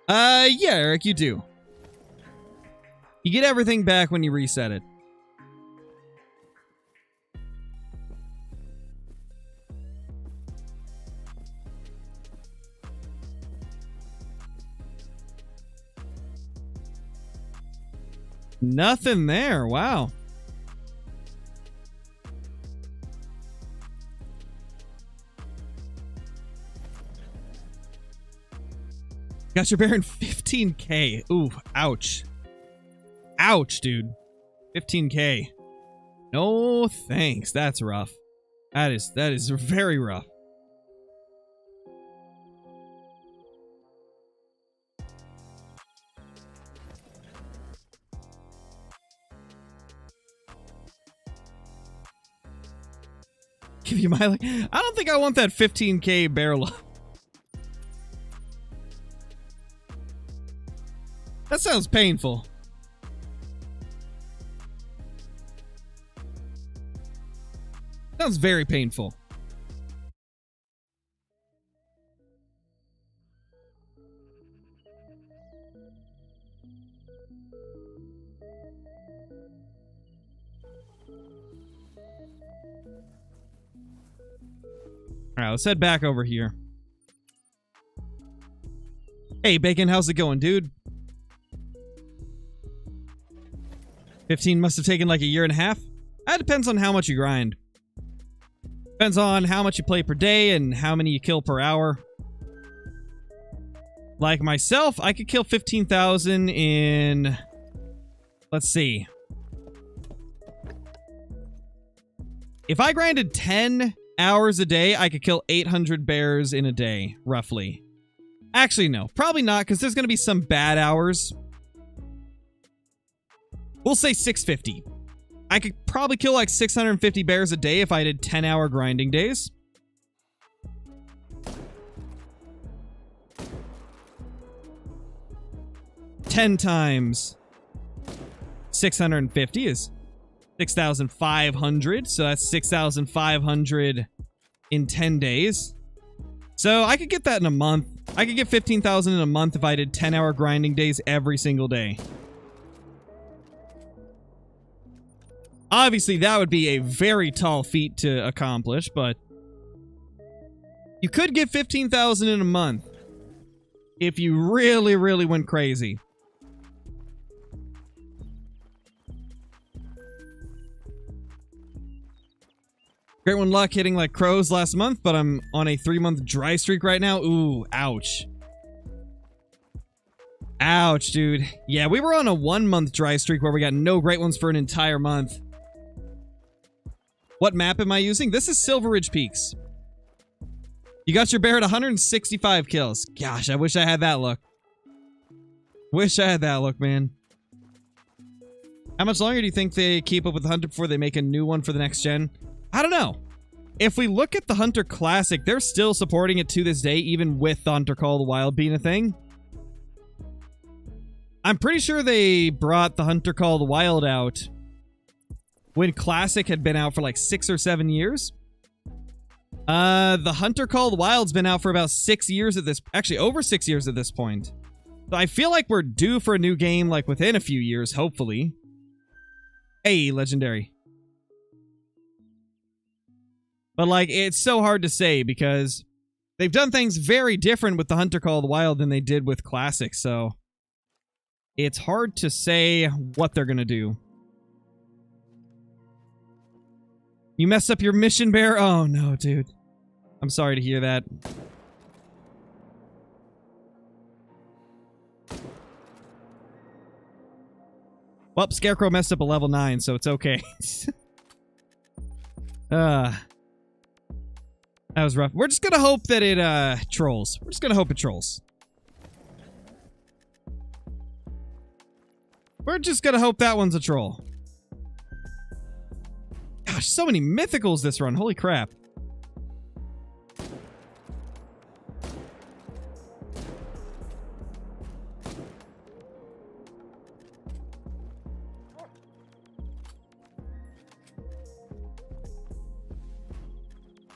Yeah, Eric, you do. You get everything back when you reset it. Nothing there. Wow. Got your bear in 15K. Ooh, ouch. Ouch, dude. 15K. No thanks. That's rough. That is very rough. Give you my... I don't think I want that 15K bear love. That sounds painful. Sounds very painful. Alright, let's head back over here. Hey, Bacon, how's it going, dude? 15 must have taken like a year and a half. That depends on how much you grind. Depends on how much you play per day and how many you kill per hour. Like myself, I could kill 15,000 in... Let's see. If I grinded 10 hours a day, I could kill 800 bears in a day, roughly. Actually, no. Probably not, because there's going to be some bad hours. We'll say 650. I could probably kill like 650 bears a day if I did 10-hour grinding days. Ten times 650 is 6,500. So that's 6,500 in 10 days. So I could get that in a month. I could get 15,000 in a month if I did 10-hour grinding days every single day. Obviously, that would be a very tall feat to accomplish, but you could get 15,000 in a month if you really, really went crazy. Great one luck hitting like crows last month, but I'm on a 3-month dry streak right now. Ooh, ouch. Ouch, dude. Yeah, we were on a 1-month dry streak where we got no great ones for an entire month. What map am I using? This is Silver Ridge Peaks. You got your bear at 165 kills. Gosh, I wish I had that luck. Wish I had that luck, man. How much longer do you think they keep up with the Hunter before they make a new one for the next gen? I don't know. If we look at the Hunter Classic, they're still supporting it to this day, even with the Hunter Call of the Wild being a thing. I'm pretty sure they brought the Hunter Call of the Wild out when Classic had been out for like 6 or 7 years. The Hunter Call of the Wild's been out for about 6 years at this... Actually, over 6 years at this point. So I feel like we're due for a new game, like, within a few years, hopefully. Hey, Legendary. But, like, it's so hard to say because they've done things very different with the Hunter Call of the Wild than they did with Classic, so... It's hard to say what they're gonna do. You messed up your mission, bear? Oh, no, dude. I'm sorry to hear that. Well, Scarecrow messed up a level 9, so it's okay. That was rough. We're just gonna hope that it, trolls. We're just gonna hope it trolls. We're just gonna hope that one's a troll. Gosh, so many mythicals this run. Holy crap.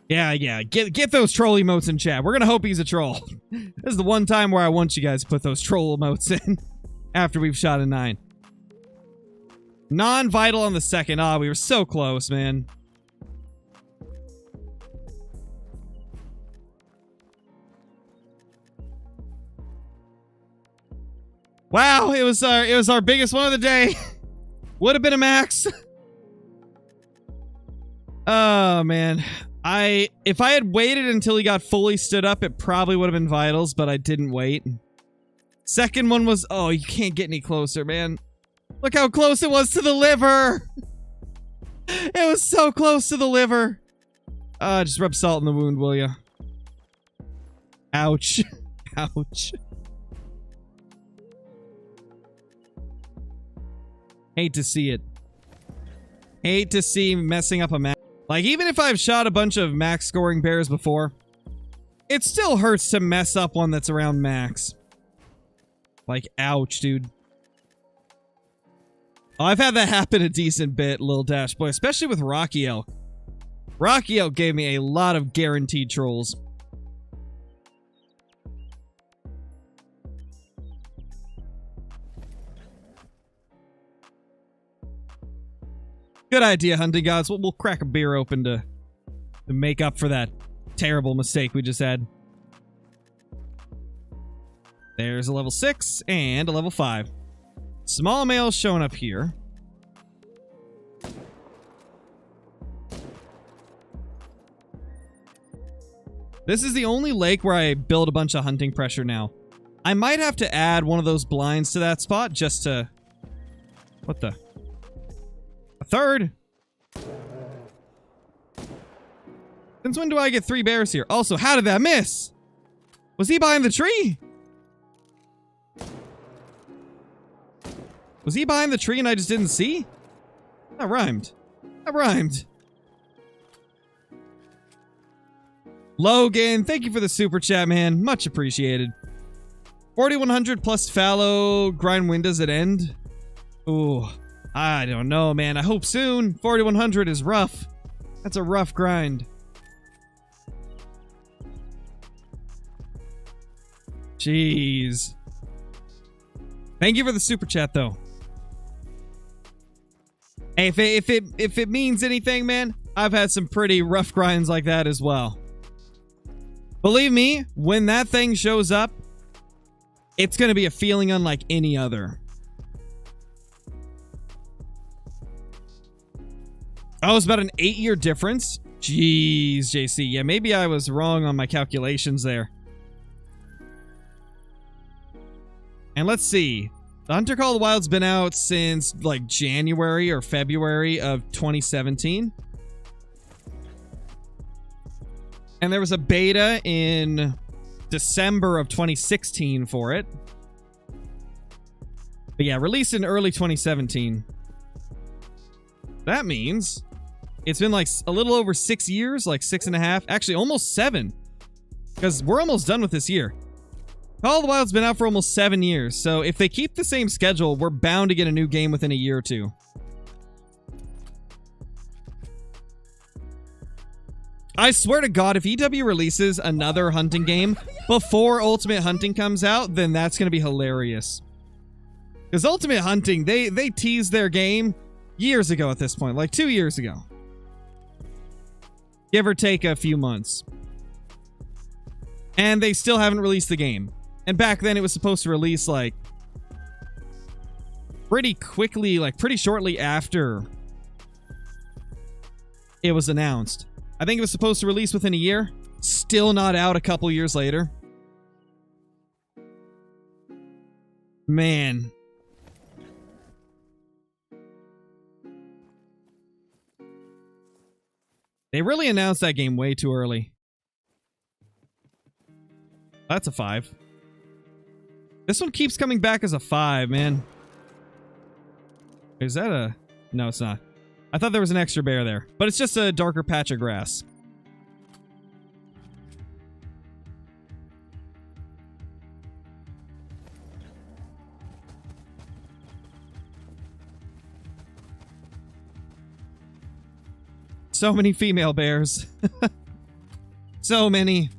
Yeah. Get those troll emotes in chat. We're gonna hope he's a troll. This is the one time where I want you guys to put those troll emotes in after we've shot a 9. Non-vital on the second. Ah, we were so close, man. Wow, it was our biggest one of the day. Would have been a max. Oh man. If I had waited until he got fully stood up, it probably would have been vitals, but I didn't wait. Second one was, oh, you can't get any closer, man. Look how close it was to the liver. It was so close to the liver. Just rub salt in the wound, will ya? Ouch. Ouch. Hate to see it. Hate to see messing up a max. Like, even if I've shot a bunch of max scoring bears before, it still hurts to mess up one that's around max. Like, ouch, dude. Oh, I've had that happen a decent bit, Lil Dash Boy, especially with Rocky Elk. Rocky Elk gave me a lot of guaranteed trolls. Good idea, hunting gods. We'll crack a beer open to make up for that terrible mistake we just had. There's a level 6 and a level 5. Small male showing up here. This is the only lake where I build a bunch of hunting pressure now. I might have to add one of those blinds to that spot just to... What the... A third? Since when do I get 3 bears here? Also, how did that miss? Was he behind the tree? Was he behind the tree and I just didn't see? That rhymed. That rhymed. Logan, thank you for the super chat, man. Much appreciated. 4100 plus fallow grind. When does it end? Ooh. I don't know, man. I hope soon. 4100 is rough. That's a rough grind. Jeez. Thank you for the super chat, though. Hey, if it means anything, man, I've had some pretty rough grinds like that as well. Believe me, when that thing shows up, it's gonna be a feeling unlike any other. Oh, it's about an 8-year difference? Jeez, JC. Yeah, maybe I was wrong on my calculations there. And let's see. The Hunter Call of the Wild's been out since like January or February of 2017. And there was a beta in December of 2016 for it. But yeah, released in early 2017. That means it's been like a little over 6 years, like 6.5, actually almost 7. Because we're almost done with this year. Call of the Wild's been out for almost 7 years, so if they keep the same schedule, we're bound to get a new game within a year or two. I swear to God, if EW releases another hunting game before Ultimate Hunting comes out, then that's going to be hilarious. Because Ultimate Hunting, they teased their game years ago at this point, like 2 years ago. Give or take a few months. And they still haven't released the game. And back then it was supposed to release like pretty quickly, like pretty shortly after it was announced. I think it was supposed to release within a year. Still not out a couple years later. Man. They really announced that game way too early. That's a 5. This one keeps coming back as a 5, man. Is that a... No, it's not. I thought there was an extra bear there. But it's just a darker patch of grass. So many female bears. So many.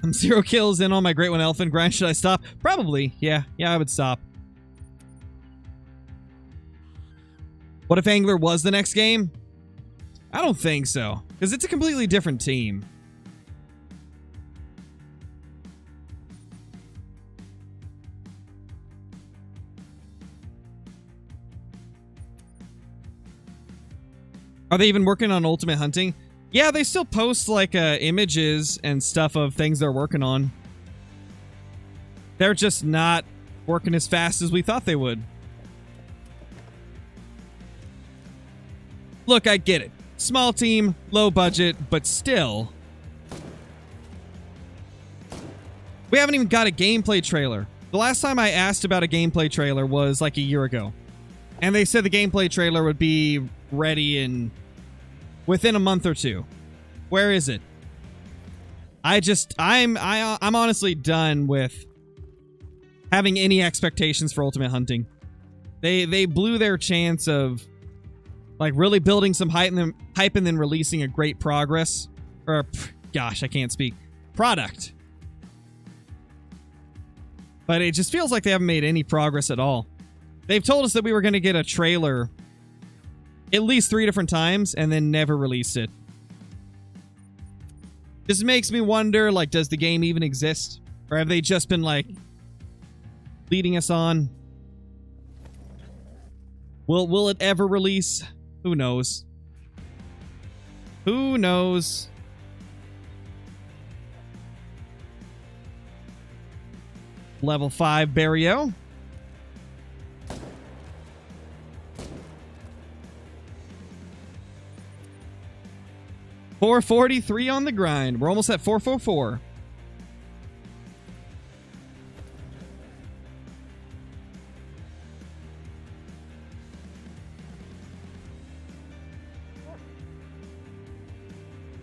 I'm 0 kills in on my Great One Elephant grind. Should I stop? Probably. Yeah, I would stop. What if Angler was the next game? I don't think so. Because it's a completely different team. Are they even working on Ultimate Hunting? Yeah, they still post like images and stuff of things they're working on. They're just not working as fast as we thought they would. Look, I get it. Small team, low budget, but still. We haven't even got a gameplay trailer. The last time I asked about a gameplay trailer was like a year ago. And they said the gameplay trailer would be ready within a month or two. Where is it? I'm honestly done with having any expectations for Ultimate Hunting. They blew their chance of like really building some hype and then releasing a great progress or gosh, I can't speak. Product. But it just feels like they haven't made any progress at all. They've told us that we were going to get a trailer at least 3 different times and then never released it. This makes me wonder, like, does the game even exist? Or have they just been, like, leading us on? Will it ever release? Who knows? Who knows? Level 5 Barrio. $443 on the grind. We're almost at 444.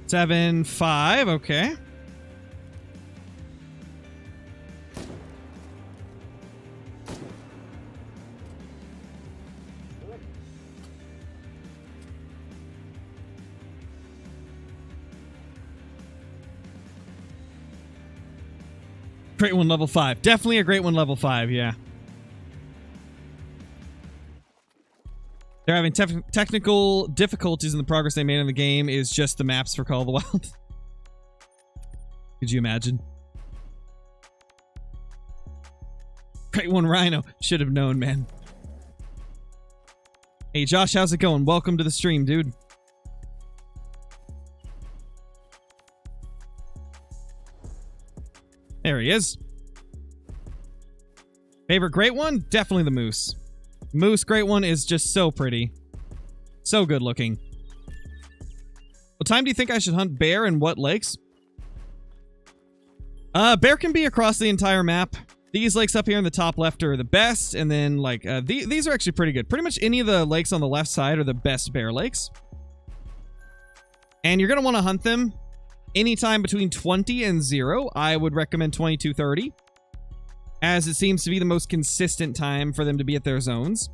Seven, 5, okay. Great One level 5. Definitely a Great One level 5, yeah. They're having technical difficulties in the progress they made in the game is just the maps for Call of the Wild. Could you imagine? Great One Rhino. Should have known, man. Hey, Josh, how's it going? Welcome to the stream, dude. There he is. Favorite great one? Definitely the moose. Moose great one is just so pretty. So good looking. What time do you think I should hunt bear and what lakes? Bear can be across the entire map. These lakes up here in the top left are the best, and then, like, these are actually pretty good. Pretty much any of the lakes on the left side are the best bear lakes. And you're going to want to hunt them anytime between 20 and 0. I would recommend 22:30, as it seems to be the most consistent time for them to be at their zones.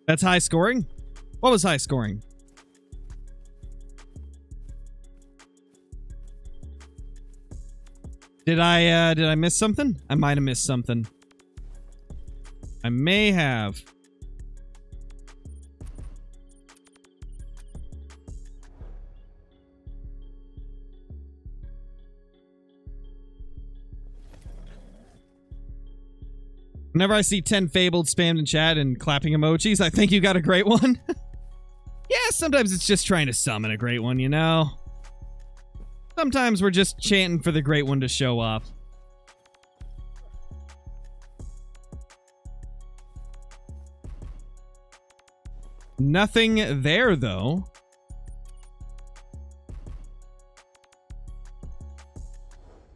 That's high scoring? What was high scoring? Did I miss something? I might have missed something. I may have. Whenever I see 10 fabled spammed in chat and clapping emojis, I think you got a great one. Yeah, sometimes it's just trying to summon a great one, you know? Sometimes we're just chanting for the great one to show up. Nothing there, though.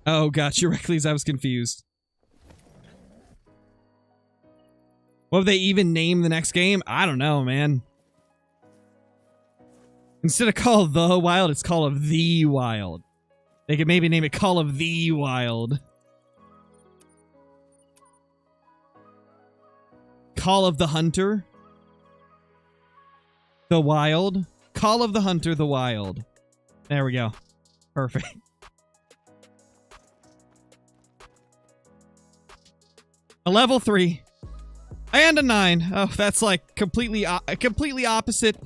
Oh, gotcha, Reckless. I was confused. What if they even name the next game? I don't know, man. Instead of Call of the Wild, it's Call of the Wild. They could maybe name it Call of the Wild. Call of the Hunter. The Wild. Call of the Hunter, the Wild. There we go. Perfect. A level 3. And a 9. Oh, that's like completely opposite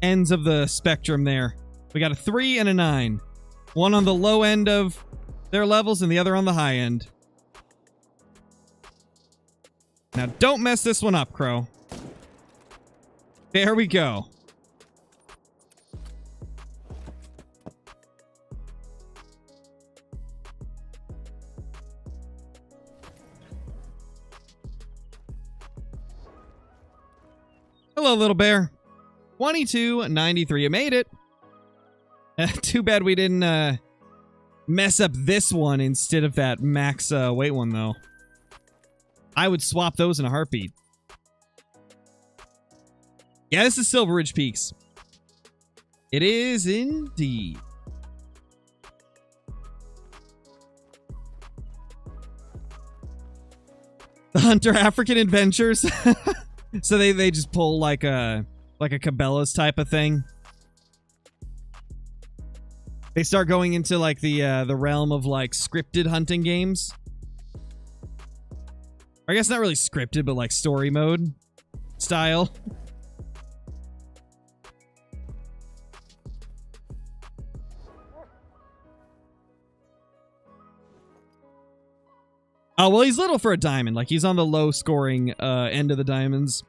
ends of the spectrum there. We got a 3 and a 9. One on the low end of their levels and the other on the high end. Now, don't mess this one up, Crow. There we go. Hello, little bear. 2293. You made it. Too bad we didn't mess up this one instead of that max weight one, though. I would swap those in a heartbeat. Yeah, this is Silver Ridge Peaks. It is indeed. The Hunter African Adventures. So they just pull like a Cabela's type of thing. They start going into like the realm of like scripted hunting games. Or I guess not really scripted, but like story mode style. Oh, well, he's little for a diamond. Like, he's on the low-scoring end of the diamonds.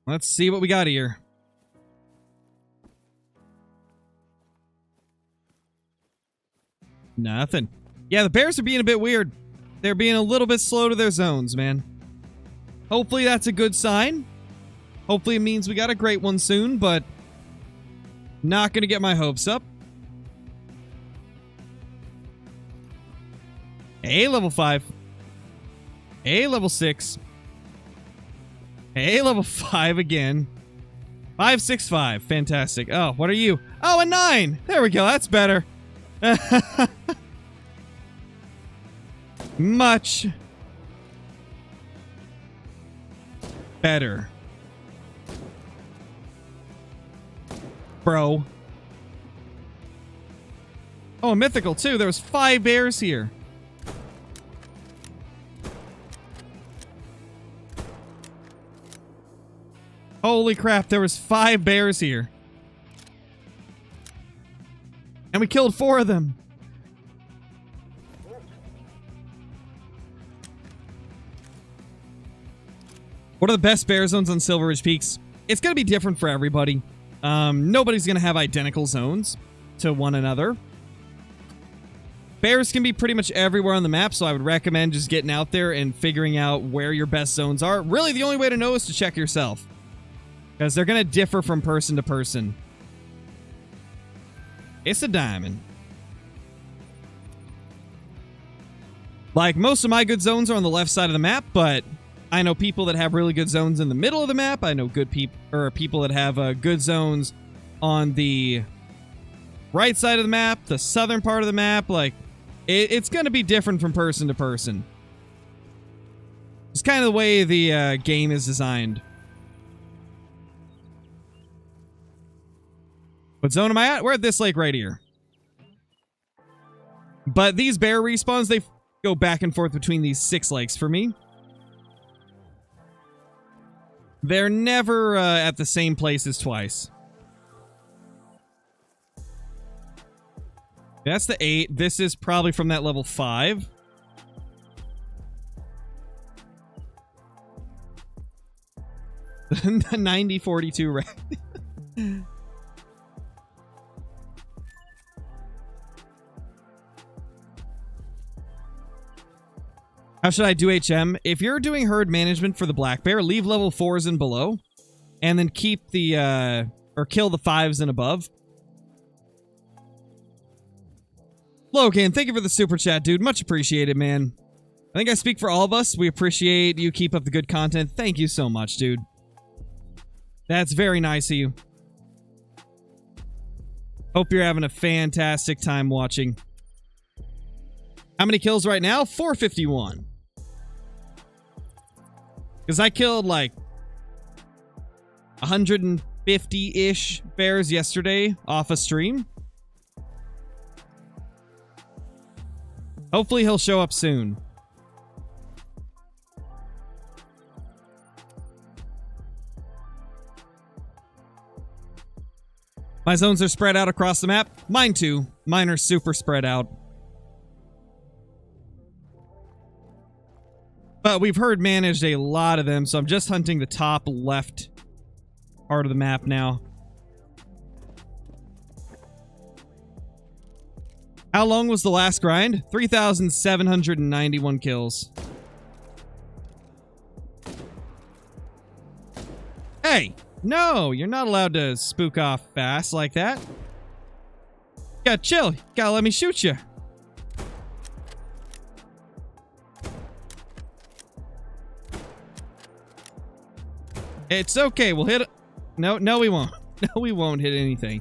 Let's see what we got here. Nothing. Yeah, the bears are being a bit weird. They're being a little bit slow to their zones, man. Hopefully that's a good sign. Hopefully it means we got a great one soon, but not gonna get my hopes up. Hey, level 5. Hey, level 6. Hey, level 5 again. 565. Fantastic. Oh, what are you? Oh, a 9. There we go. That's better. Much better. Bro. Oh, a mythical too. There was 5 bears here. Holy crap, there was 5 bears here. And we killed 4 of them. What are the best bear zones on Silver Ridge Peaks? It's going to be different for everybody. Nobody's going to have identical zones to one another. Bears can be pretty much everywhere on the map, so I would recommend just getting out there and figuring out where your best zones are. Really, the only way to know is to check yourself, because they're going to differ from person to person. It's a diamond. Like, most of my good zones are on the left side of the map, but I know people that have really good zones in the middle of the map. I know people that have good zones on the right side of the map, the southern part of the map. Like, it's going to be different from person to person. It's kind of the way the game is designed. What zone am I at? We're at this lake right here. But these bear respawns, they go back and forth between these 6 lakes for me. They're never at the same places twice. That's the 8. This is probably from that level 5. The 9042 red. How should I do HM? If you're doing herd management for the black bear, leave level 4s and below, and then keep the, or kill the 5s and above. Logan, thank you for the super chat, dude. Much appreciated, man. I think I speak for all of us. We appreciate you. Keep up the good content. Thank you so much, dude. That's very nice of you. Hope you're having a fantastic time watching. How many kills right now? 451. Because I killed like 150-ish bears yesterday off a stream. Hopefully he'll show up soon. My zones are spread out across the map. Mine too. Mine are super spread out. But we've herd managed a lot of them, so I'm just hunting the top left part of the map now. How long was the last grind? 3,791 kills. Hey! No, you're not allowed to spook off fast like that. You gotta chill. You gotta let me shoot you. It's okay. We'll hit it. No, we won't. No, we won't hit anything.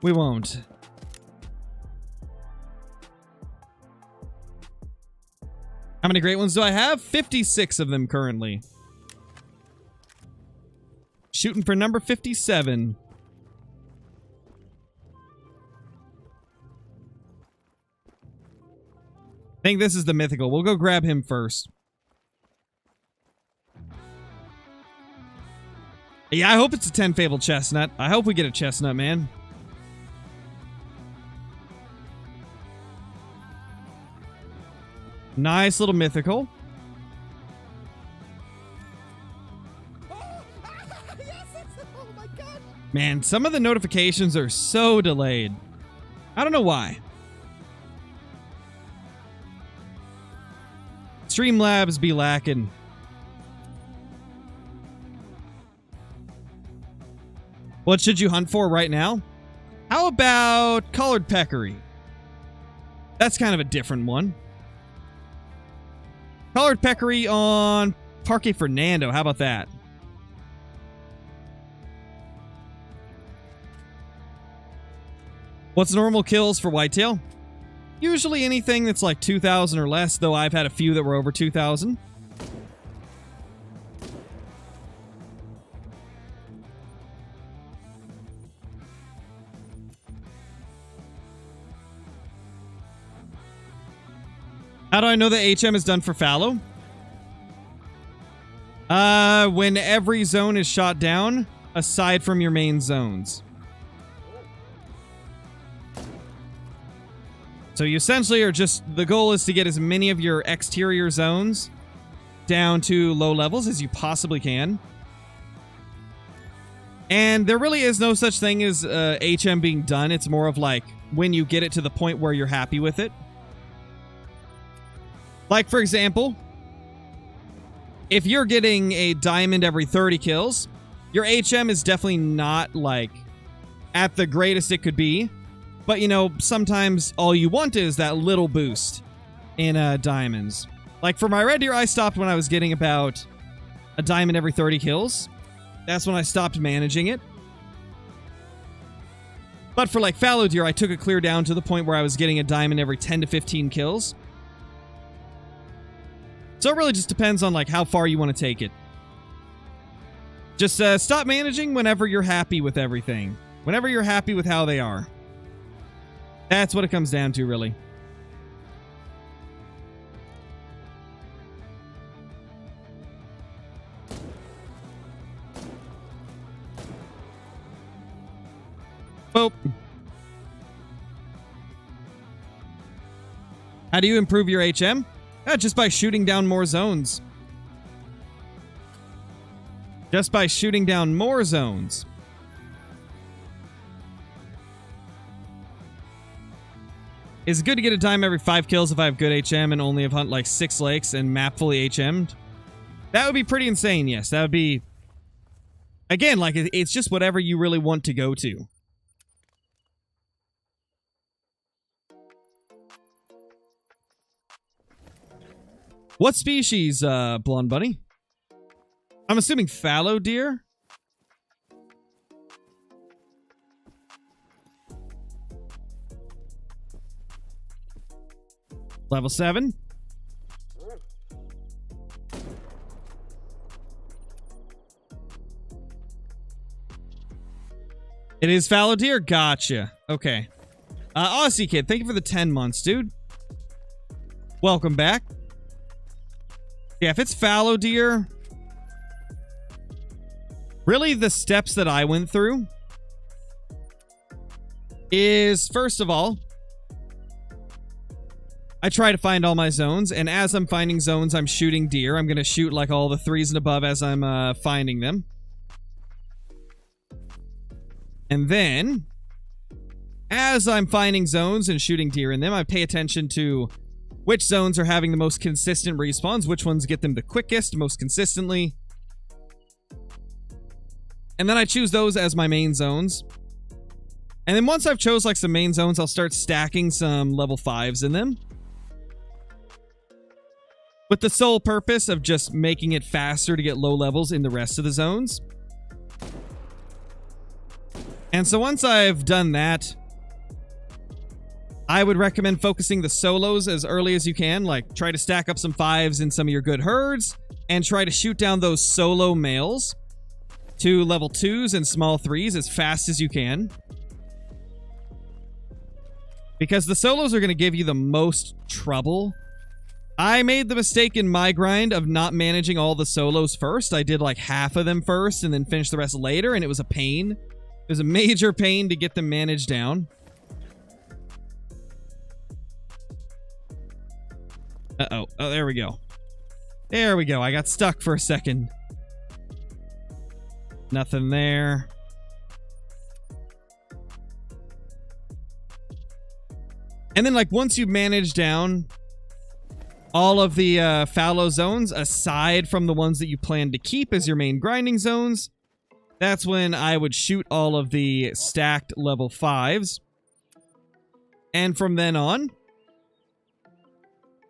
We won't. How many great ones do I have? 56 of them currently. Shooting for number 57. I think this is the mythical. We'll go grab him first. Yeah, I hope it's a 10 fabled chestnut. I hope we get a chestnut, man. Nice little mythical. Man, some of the notifications are so delayed. I don't know why. Streamlabs be lacking. What should you hunt for right now? How about collared peccary? That's kind of a different one. Collared peccary on Parque Fernando. How about that? What's normal kills for whitetail? Usually anything that's like 2,000 or less, though I've had a few that were over 2,000. How do I know that HM is done for fallow? When every zone is shot down, aside from your main zones. So you essentially are just, the goal is to get as many of your exterior zones down to low levels as you possibly can. And there really is no such thing as HM being done. It's more of like when you get it to the point where you're happy with it. Like, for example, if you're getting a diamond every 30 kills, your HM is definitely not, like, at the greatest it could be. But, you know, sometimes all you want is that little boost in diamonds. Like, for my red deer, I stopped when I was getting about a diamond every 30 kills. That's when I stopped managing it. But for, like, fallow deer, I took it clear down to the point where I was getting a diamond every 10 to 15 kills. So it really just depends on, like, how far you want to take it. Just stop managing whenever you're happy with everything. Whenever you're happy with how they are. That's what it comes down to, really. Boop. How do you improve your HM? Just by shooting down more zones. Just by shooting down more zones. It's good to get a dime every 5 kills if I have good HM and only have hunt like 6 lakes and map fully HM'd. That would be pretty insane, yes. That would be... Again, like, it's just whatever you really want to go to. What species, Blonde Bunny? I'm assuming fallow deer? Level 7. It is fallow deer? Gotcha. Okay. Aussie Kid, thank you for the 10 months, dude. Welcome back. Yeah, if it's fallow deer, really the steps that I went through is, first of all, I try to find all my zones, and as I'm finding zones, I'm shooting deer. I'm going to shoot like all the 3s and above as I'm finding them. And then, as I'm finding zones and shooting deer in them, I pay attention to which zones are having the most consistent respawns, which ones get them the quickest, most consistently. And then I choose those as my main zones. And then once I've chose like some main zones, I'll start stacking some level 5s in them. With the sole purpose of just making it faster to get low levels in the rest of the zones. And so once I've done that, I would recommend focusing the solos as early as you can. Like, try to stack up some 5s in some of your good herds, and try to shoot down those solo males to level 2s and small 3s as fast as you can. Because the solos are going to give you the most trouble. I made the mistake in my grind of not managing all the solos first. I did like half of them first and then finished the rest later, and it was a pain. It was a major pain to get them managed down. Uh-oh. Oh, there we go. There we go. I got stuck for a second. Nothing there. And then, like, once you manage down all of the fallow zones, aside from the ones that you plan to keep as your main grinding zones, that's when I would shoot all of the stacked level 5s. And from then on,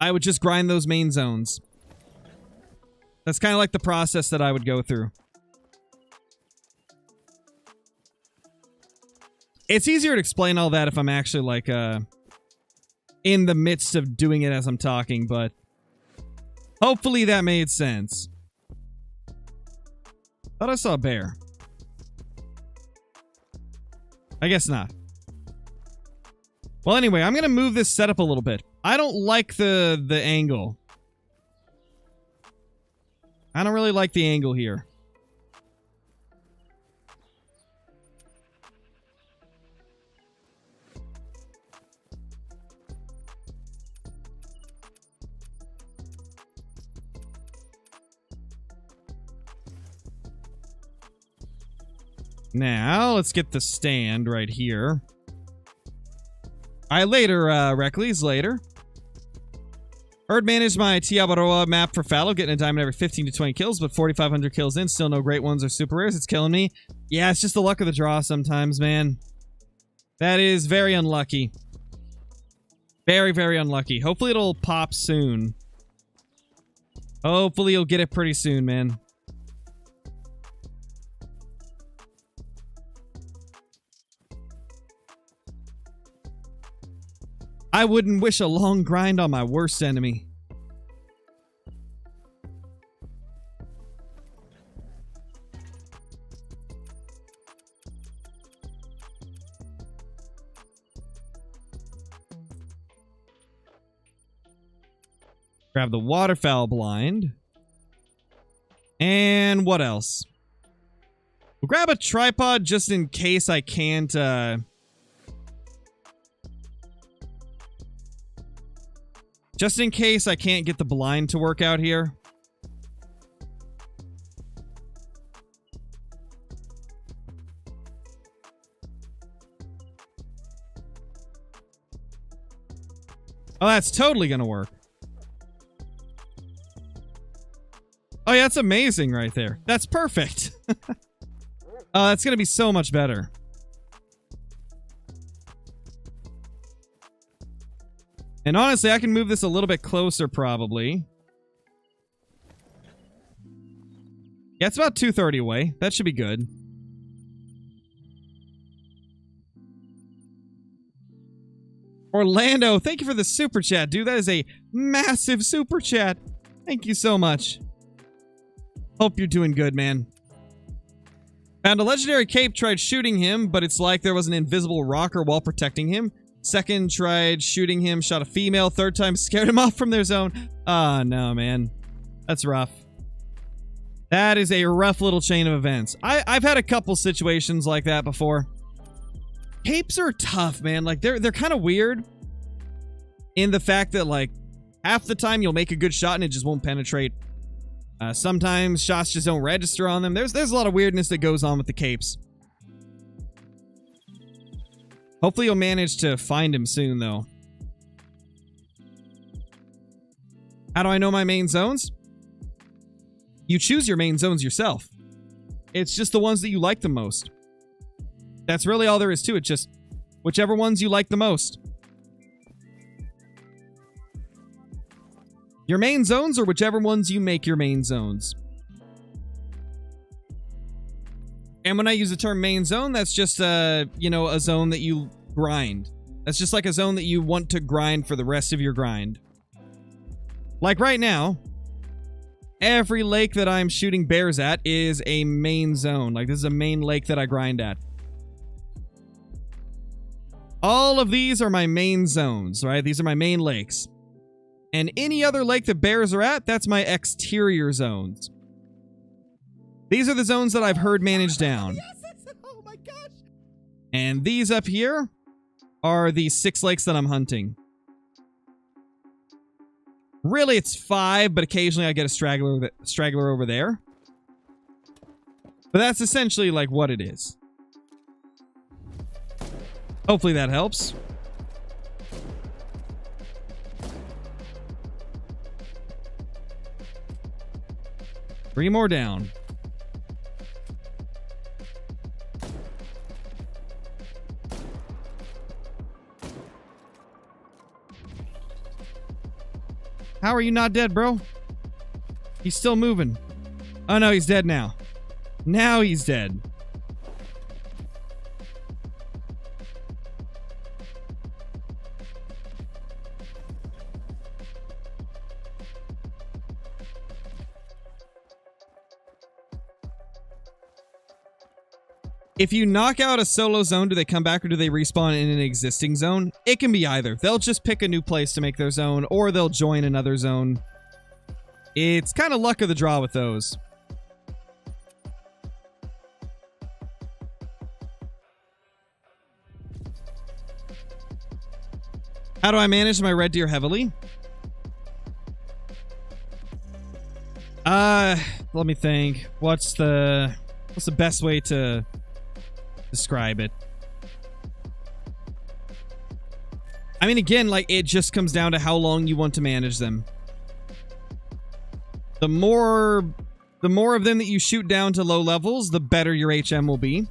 I would just grind those main zones. That's kind of like the process that I would go through. It's easier to explain all that if I'm actually, like, in the midst of doing it as I'm talking, but hopefully that made sense. Thought I saw a bear. I guess not. Well, anyway, I'm going to move this setup a little bit. I don't like the angle. I don't really like the angle here. Now, let's get the stand right here. Alright, later, Reckley's, later. Erd managed my Tiabaroa map for Fallow, getting a diamond every 15 to 20 kills, but 4,500 kills in, still no great ones or super rares. It's killing me. Yeah, it's just the luck of the draw sometimes, man. That is very unlucky. Very, very unlucky. Hopefully it'll pop soon. Hopefully you'll get it pretty soon, man. I wouldn't wish a long grind on my worst enemy. Grab the waterfowl blind. And what else? We'll grab a tripod just in case I can't, just in case I can't get the blind to work out here. Oh, that's totally gonna work. Oh yeah, that's amazing right there. That's perfect. Oh, that's gonna be so much better. And honestly, I can move this a little bit closer, probably. Yeah, it's about 230 away. That should be good. Orlando, thank you for the super chat, dude. That is a massive super chat. Thank you so much. Hope you're doing good, man. Found a legendary cape, tried shooting him, but it's like there was an invisible rocker while protecting him. Second, tried shooting him, shot a female. Third time, scared him off from their zone. Oh, no, man. That's rough. That is a rough little chain of events. I've had a couple situations like that before. Capes are tough, man. Like, they're kind of weird in the fact that, like, half the time you'll make a good shot and it just won't penetrate. Sometimes shots just don't register on them. There's a lot of weirdness that goes on with the capes. Hopefully you'll manage to find him soon, though. How do I know my main zones? You choose your main zones yourself. It's just the ones that you like the most. That's really all there is to it. Just whichever ones you like the most. Your main zones or whichever ones you make your main zones. And when I use the term main zone, that's just, you know, a zone that you grind. That's just like a zone that you want to grind for the rest of your grind. Like right now, every lake that I'm shooting bears at is a main zone. Like, this is a main lake that I grind at. All of these are my main zones, right? These are my main lakes. And any other lake that bears are at, that's my exterior zones. These are the zones that I've herd managed down. Oh my gosh. And these up here are the 6 lakes that I'm hunting. Really, it's 5, but occasionally I get a straggler over there. But that's essentially like what it is. Hopefully that helps. Three more down. How are you not dead, bro? He's still moving. Oh no, he's dead now. Now he's dead. If you knock out a solo zone, do they come back or do they respawn in an existing zone? It can be either. They'll just pick a new place to make their zone, or they'll join another zone. It's kind of luck of the draw with those. How do I manage my red deer heavily? Let me think. What's the best way to describe it? I mean, again, like, it just comes down to how long you want to manage them. The more of them that you shoot down to low levels, the better your HM will be.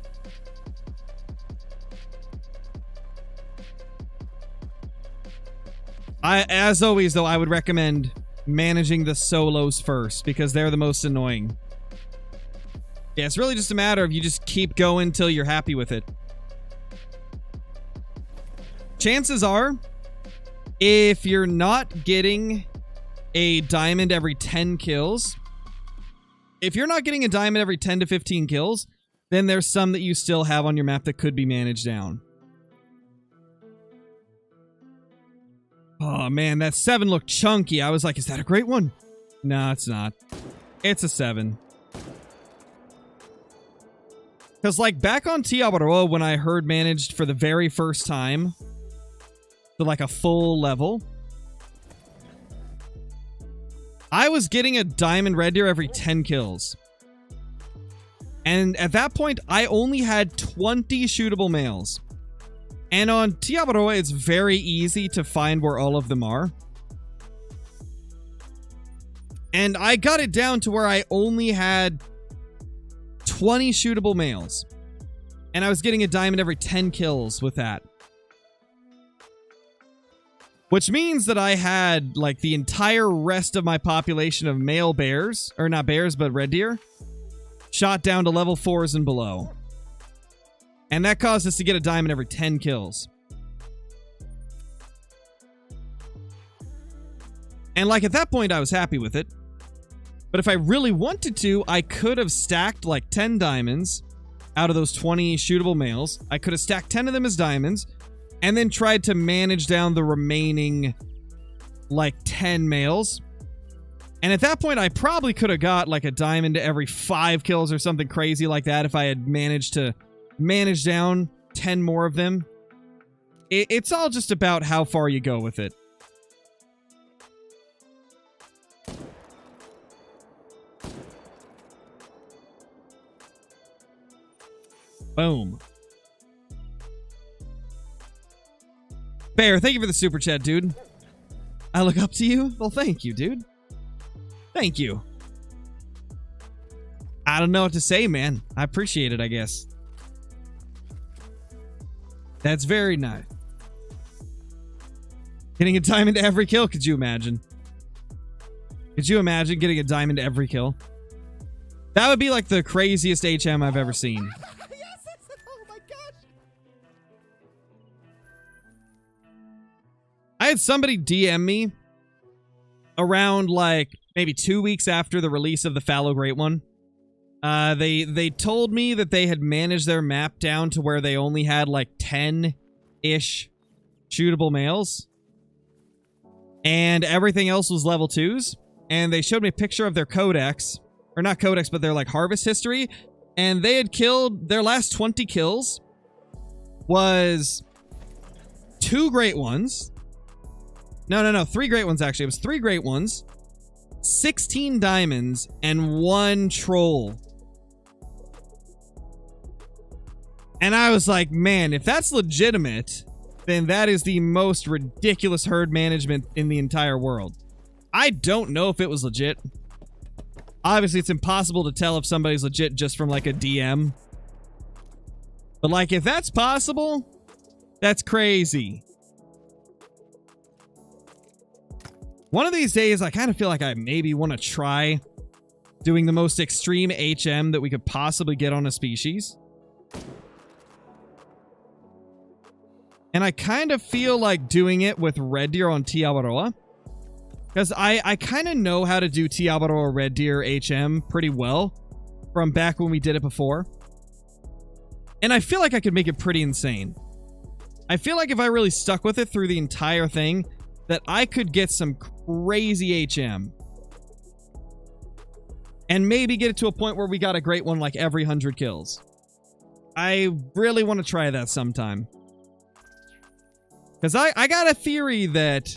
As always, though, I would recommend managing the solos first, because they're the most annoying. Yeah, it's really just a matter of you just keep going till you're happy with it. Chances are, if you're not getting a diamond every 10 kills, if you're not getting a diamond every 10 to 15 kills, then there's some that you still have on your map that could be managed down. Oh, man, that 7 looked chunky. I was like, is that a great one? No, it's not. It's a 7. Because, like, back on Tiabaroa, when I heard managed for the very first time to, like, a full level, I was getting a diamond red deer every 10 kills. And at that point, I only had 20 shootable males. And on Tiabaroa, it's very easy to find where all of them are. And I got it down to where I only had 20 shootable males. And I was getting a diamond every 10 kills with that. Which means that I had, like, the entire rest of my population of male bears, or not bears, but red deer, shot down to level 4s and below. And that caused us to get a diamond every 10 kills. And, like, at that point, I was happy with it. But if I really wanted to, I could have stacked, like, 10 diamonds out of those 20 shootable males. I could have stacked 10 of them as diamonds, and then tried to manage down the remaining, like, 10 males. And at that point, I probably could have got, like, a diamond every 5 kills or something crazy like that if I had managed to manage down 10 more of them. It's all just about how far you go with it. Boom. Bear, thank you for the super chat, dude. I look up to you? Well, thank you, dude. Thank you. I don't know what to say, man. I appreciate it, I guess. That's very nice. Getting a diamond to every kill, could you imagine? Could you imagine getting a diamond to every kill? That would be like the craziest HM I've ever seen. Oh my gosh. I had somebody DM me around, like, maybe 2 weeks after the release of the Fallow Great One. They told me that they had managed their map down to where they only had, like, 10-ish shootable males. And everything else was level 2s. And they showed me a picture of their codex. Or not codex, but their, like, harvest history. And they had killed... Their last 20 kills was 2 great ones. No. 3 great ones, actually. It was 3 great ones, 16 diamonds, and 1 troll. And I was like, man, if that's legitimate, then that is the most ridiculous herd management in the entire world. I don't know if it was legit. Obviously, it's impossible to tell if somebody's legit just from, like, a DM. But, like, if that's possible, that's crazy. One of these days, I kind of feel like I maybe want to try doing the most extreme HM that we could possibly get on a species. And I kind of feel like doing it with red deer on Tiabaroa. Because I kind of know how to do Tiabaroa red deer HM pretty well from back when we did it before. And I feel like I could make it pretty insane. I feel like if I really stuck with it through the entire thing, that I could get some crazy HM. And maybe get it to a point where we got a great one like every 100 kills. I really want to try that sometime. Because I got a theory that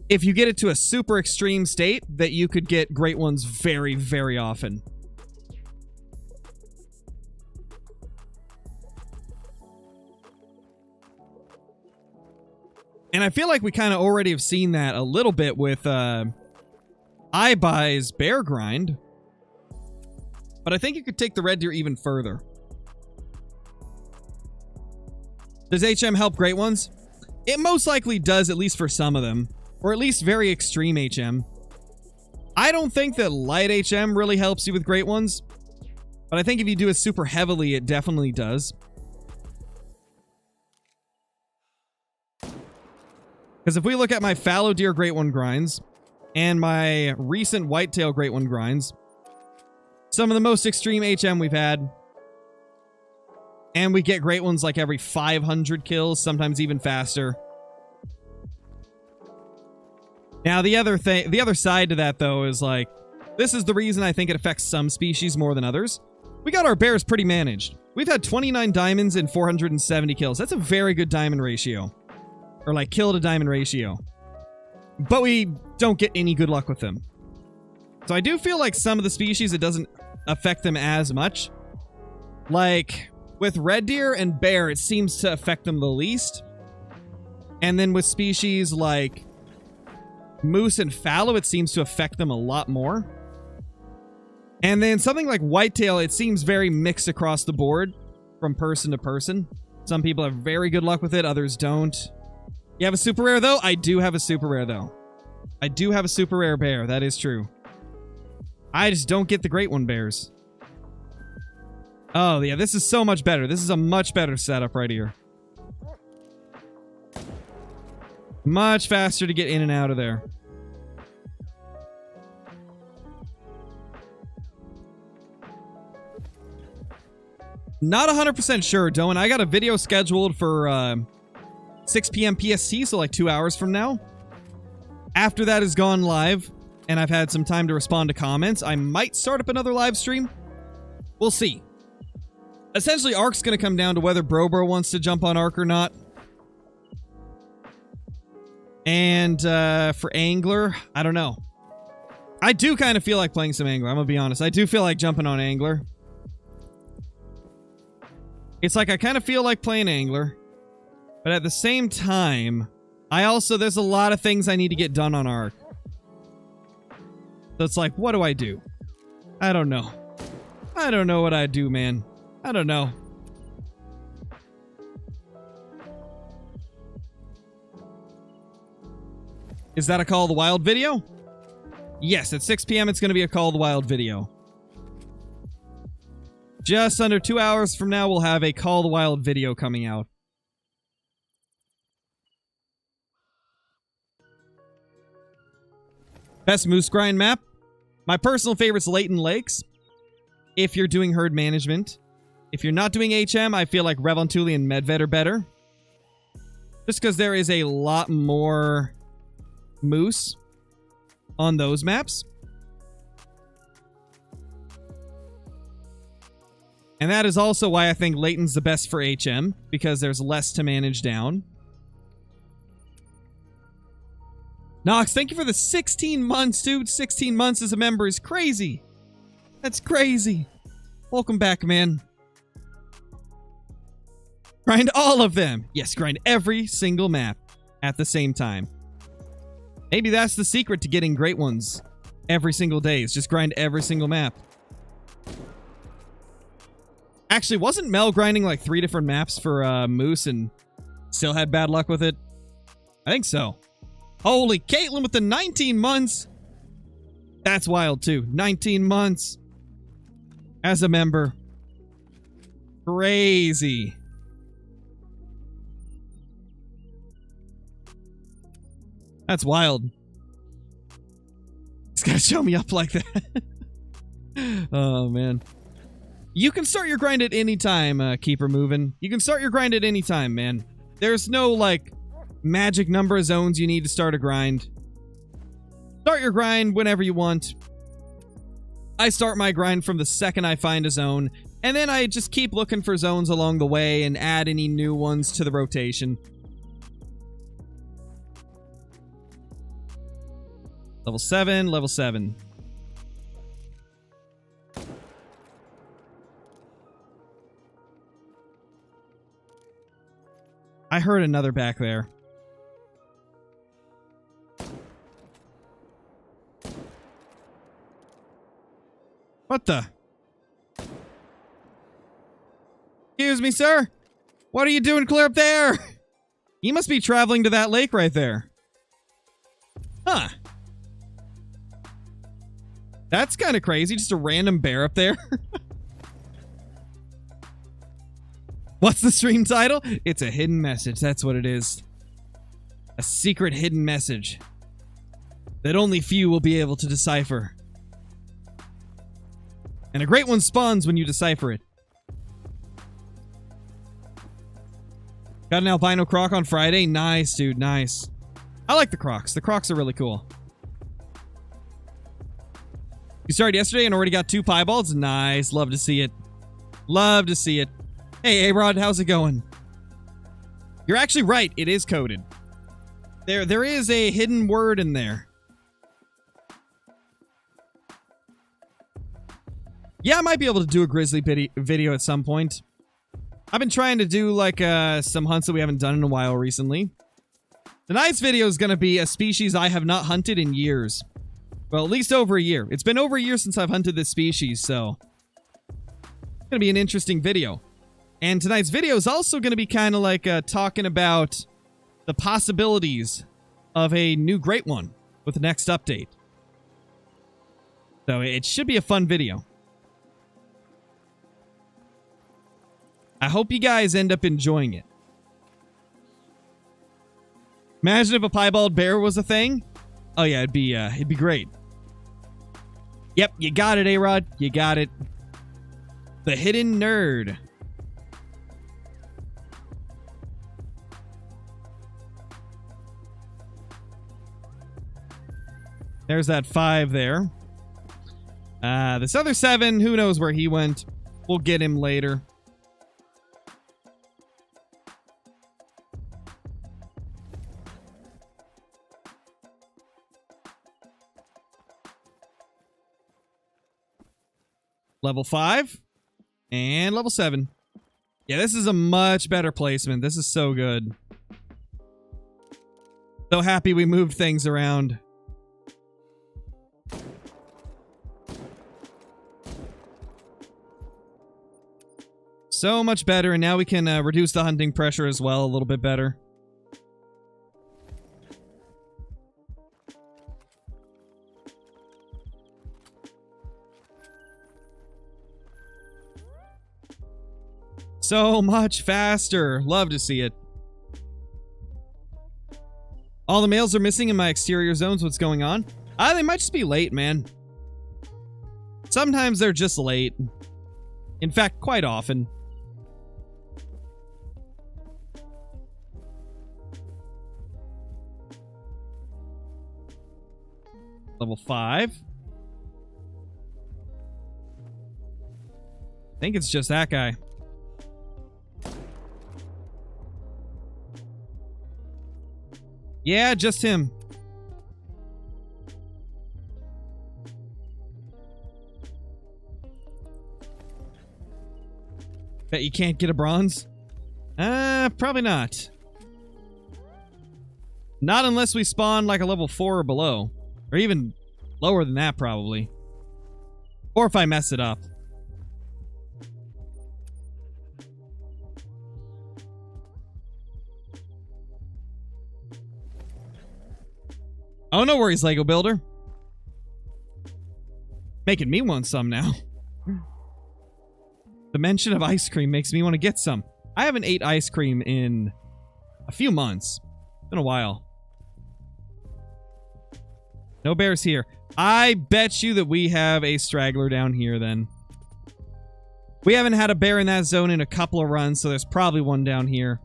if you get it to a super extreme state, that you could get great ones very, very often. And I feel like we kind of already have seen that a little bit with iBuy's bear grind. But I think you could take the red deer even further. Does HM help great ones? It most likely does, at least for some of them. Or at least very extreme HM. I don't think that light HM really helps you with great ones. But I think if you do it super heavily, it definitely does. Because if we look at my fallow deer great one grinds and my recent whitetail great one grinds, some of the most extreme HM we've had, and we get great ones like every 500 kills, sometimes even faster. Now, the other side to that, though, is like, this is the reason I think it affects some species more than others. We got our bears pretty managed. We've had 29 diamonds and 470 kills. That's a very good diamond ratio. Or like kill to diamond ratio. But we don't get any good luck with them. So I do feel like some of the species, it doesn't affect them as much. Like with red deer and bear, it seems to affect them the least. And then with species like moose and fallow, it seems to affect them a lot more. And then something like whitetail, it seems very mixed across the board from person to person. Some people have very good luck with it, others don't. You have a super rare, though? I do have a super rare, though. I do have a super rare bear. That is true. I just don't get the great one bears. Oh, yeah, this is so much better. This is a much better setup right here. Much faster to get in and out of there. Not 100% sure, Doan. I got a video scheduled for 6 p.m. PST, so like 2 hours from now. After that has gone live, and I've had some time to respond to comments, I might start up another live stream. We'll see. Essentially, Ark's going to come down to whether Bro wants to jump on Ark or not. And for Angler, I don't know. I do kind of feel like playing some Angler, I'm going to be honest. I do feel like jumping on Angler. It's like I kind of feel like playing Angler. But at the same time, there's a lot of things I need to get done on Ark. So it's like, what do I do? I don't know. I don't know what I do, man. I don't know. Is that a Call of the Wild video? Yes, at 6 p.m. it's going to be a Call of the Wild video. Just under 2 hours from now, we'll have a Call of the Wild video coming out. Best moose grind map? My personal favorite's Leighton Lakes. If you're doing herd management. If you're not doing HM, I feel like Revontuli and Medved are better. Just because there is a lot more moose on those maps. And that is also why I think Leighton's the best for HM, because there's less to manage down. Nox, thank you for the 16 months, dude. 16 months as a member is crazy. That's crazy. Welcome back, man. Grind all of them. Yes, grind every single map at the same time. Maybe that's the secret to getting great ones every single day, is just grind every single map. Actually, wasn't Mel grinding like 3 different maps for Moose and still had bad luck with it? I think so. Holy, Caitlin with the 19 months. That's wild too. 19 months as a member. Crazy. That's wild. He's gotta show me up like that. Oh, man. You can start your grind at any time, Keeper Moving. You can start your grind at any time, man. There's no, like, magic number of zones you need to start a grind. Start your grind whenever you want. I start my grind from the second I find a zone, and then I just keep looking for zones along the way and add any new ones to the rotation. Level 7, level 7. I heard another back there. What the? Excuse me, sir? What are you doing clear up there? You must be traveling to that lake right there. Huh. That's kind of crazy. Just a random bear up there. What's the stream title? It's a hidden message. That's what it is. A secret hidden message that only few will be able to decipher. And a great one spawns when you decipher it. Got an albino croc on Friday? Nice, dude. Nice. I like the crocs. The crocs are really cool. You started yesterday and already got 2 pieballs? Nice. Love to see it. Love to see it. Hey, A-Rod, how's it going? You're actually right. It is coded. There is a hidden word in there. Yeah, I might be able to do a grizzly video at some point. I've been trying to do, like, some hunts that we haven't done in a while recently. Tonight's video is going to be a species I have not hunted in years. Well, at least over a year. It's been over a year since I've hunted this species, so it's going to be an interesting video. And tonight's video is also going to be kind of like talking about the possibilities of a new great one with the next update. So it should be a fun video. I hope you guys end up enjoying it. Imagine if a piebald bear was a thing. Oh yeah, it'd be great. Yep, you got it, A-Rod. You got it. The hidden nerd. There's that 5 there. This other 7, who knows where he went. We'll get him later. Level 5. And level 7. Yeah, this is a much better placement. This is so good. So happy we moved things around. So much better, and now we can reduce the hunting pressure as well a little bit better. So much faster. Love to see it. All the males are missing in my exterior zones. What's going on? They might just be late, man. Sometimes they're just late. In fact, quite often. Level 5. I think it's just that guy. Yeah, just him. Bet you can't get a bronze? Probably not. Not unless we spawn like a level 4 or below. Or even lower than that, probably. Or if I mess it up. Oh, no worries, Lego Builder. Making me want some now. The mention of ice cream makes me want to get some. I haven't ate ice cream in a few months. It's been a while. No bears here. I bet you that we have a straggler down here then. We haven't had a bear in that zone in a couple of runs, so there's probably one down here.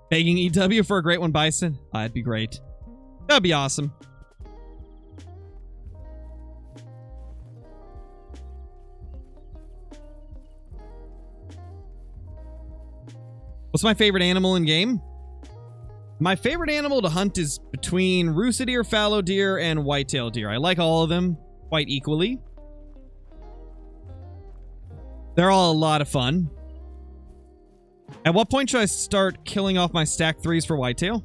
Begging EW for a great one, Bison. That'd be great. That'd be awesome. What's my favorite animal in game? My favorite animal to hunt is between rooster deer, fallow deer, and whitetail deer. I like all of them quite equally. They're all a lot of fun. At what point should I start killing off my stack 3s for whitetail?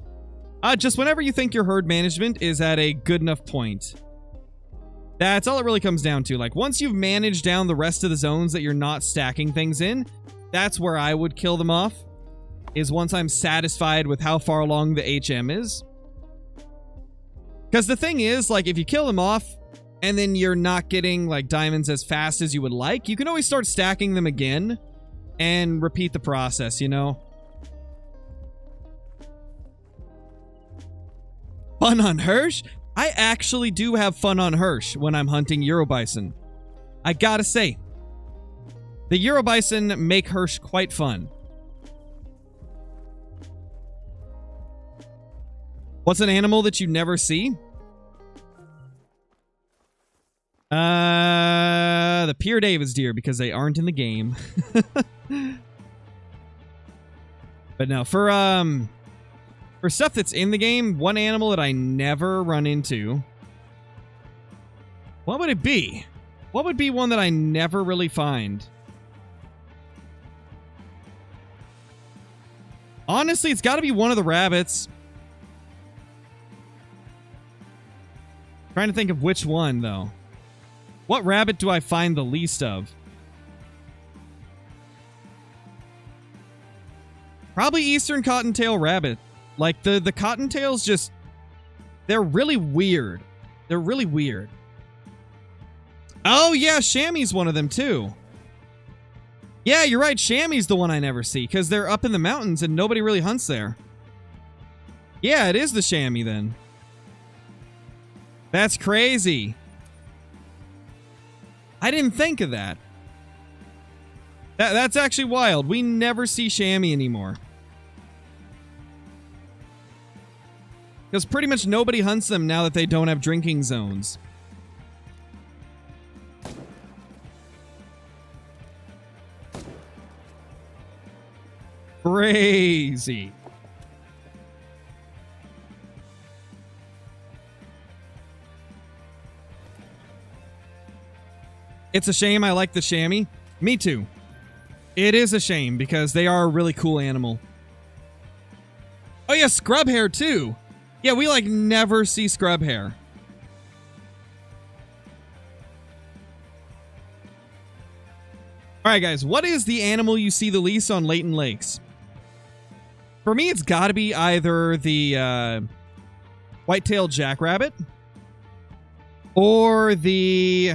Just whenever you think your herd management is at a good enough point. That's all it really comes down to. Like, once you've managed down the rest of the zones that you're not stacking things in, that's where I would kill them off. Is once I'm satisfied with how far along the HM is. Because the thing is, like, if you kill them off, and then you're not getting, like, diamonds as fast as you would like, you can always start stacking them again, and repeat the process, you know? Fun on Hirsch? I actually do have fun on Hirsch when I'm hunting Eurobison. I gotta say. The Eurobison make Hirsch quite fun. What's an animal that you never see? The Pierre Davis deer, because they aren't in the game. But no, for stuff that's in the game, one animal that I never run into. What would it be? What would be one that I never really find? Honestly, it's got to be one of the rabbits. Trying to think of which one, though. What rabbit do I find the least of? Probably Eastern Cottontail rabbit. Like, the Cottontails just... They're really weird. They're really weird. Oh, yeah, Chamois one of them, too. Yeah, you're right. Chamois the one I never see, because they're up in the mountains and nobody really hunts there. Yeah, it is the chamois, then. That's crazy. I didn't think of that. That's actually wild. We never see chamois anymore. Because pretty much nobody hunts them now that they don't have drinking zones. Crazy. It's a shame I like the chamois. Me too. It is a shame because they are a really cool animal. Oh yeah, scrub hair too. Yeah, we like never see scrub hair. Alright guys, what is the animal you see the least on Layton Lakes? For me, it's gotta be either the white-tailed jackrabbit or the...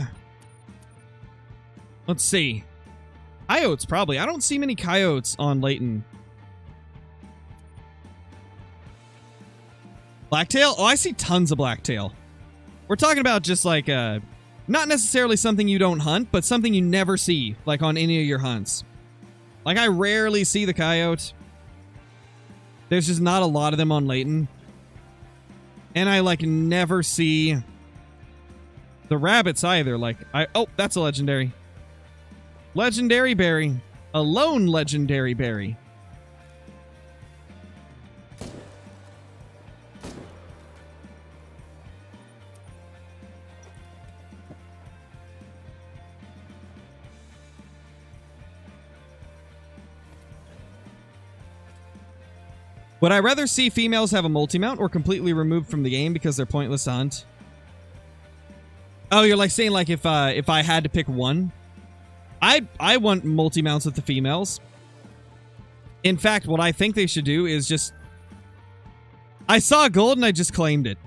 Let's see. Coyotes, probably. I don't see many coyotes on Layton. Blacktail? Oh, I see tons of blacktail. We're talking about just like, not necessarily something you don't hunt, but something you never see, like on any of your hunts. Like, I rarely see the coyote. There's just not a lot of them on Layton. And I, like, never see the rabbits either. Like, oh, that's a legendary. Legendary berry. A lone legendary berry. Would I rather see females have a multi-mount or completely removed from the game because they're pointless to hunt? Oh, you're like saying like if I had to pick one? I want multi-mounts with the females. In fact, what I think they should do is just... I saw gold and I just claimed it.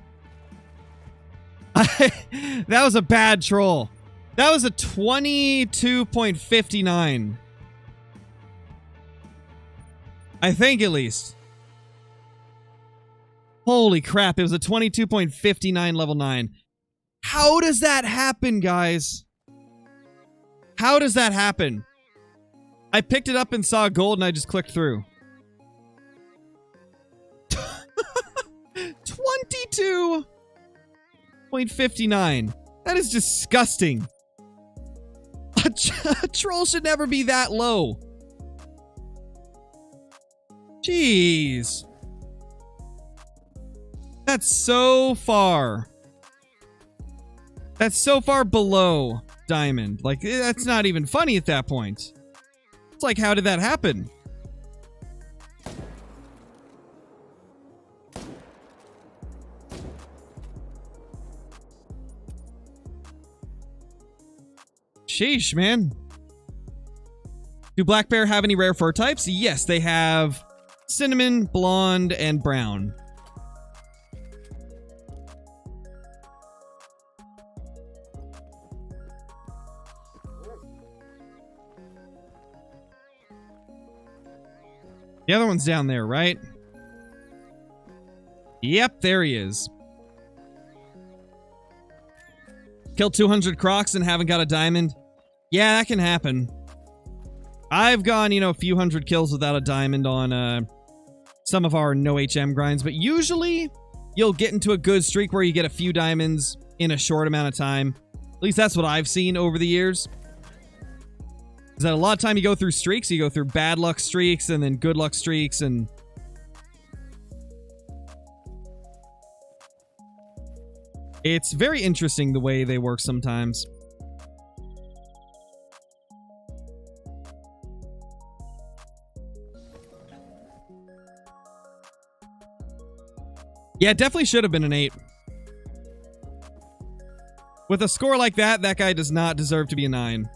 That was a bad troll. That was a 22.59. I think at least. Holy crap, it was a 22.59 level 9. How does that happen, guys? How does that happen? I picked it up and saw gold and I just clicked through. 22.59. That is disgusting. A troll should never be that low. Jeez. That's so far. That's so far below diamond. Like, that's not even funny at that point. It's like, how did that happen? Sheesh, man. Do black bear have any rare fur types? Yes, they have cinnamon, blonde, and brown. The other one's down there, right? Yep, there he is. Killed 200 crocs and haven't got a diamond. Yeah, that can happen. I've gone, a few hundred kills without a diamond on some of our no HM grinds, but usually you'll get into a good streak where you get a few diamonds in a short amount of time. At least that's what I've seen over the years. Is that a lot of time you go through streaks, you go through bad luck streaks and then good luck streaks, and it's very interesting the way they work sometimes. Yeah, it definitely should have been an 8. With a score like that, that guy does not deserve to be a 9.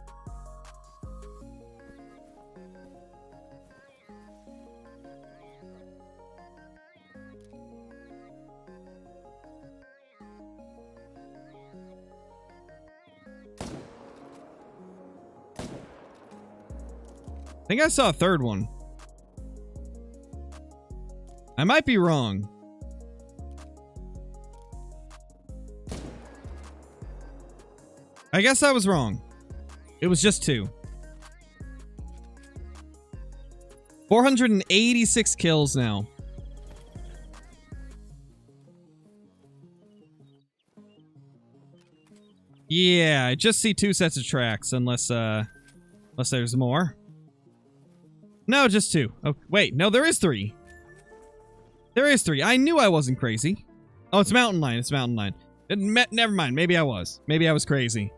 I think I saw a third one. I might be wrong. I guess I was wrong. It was just 2. 486 kills now. Yeah, I just see 2 sets of tracks, unless there's more. No, just 2. Oh, wait, no, there is 3. There is 3. I knew I wasn't crazy. Oh, it's mountain line. It's mountain line. Never mind. Maybe I was. Maybe I was crazy.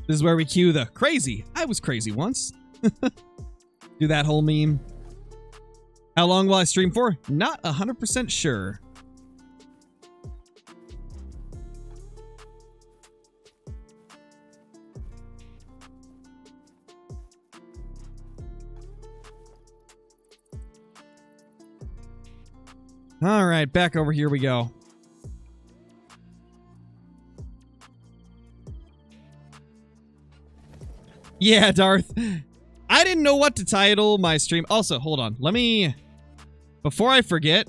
This is where we cue the crazy. I was crazy once. Do that whole meme. How long will I stream for? Not 100% sure. All right, back over here we go. Yeah, Darth. I didn't know what to title my stream. Also, hold on. Let me... Before I forget...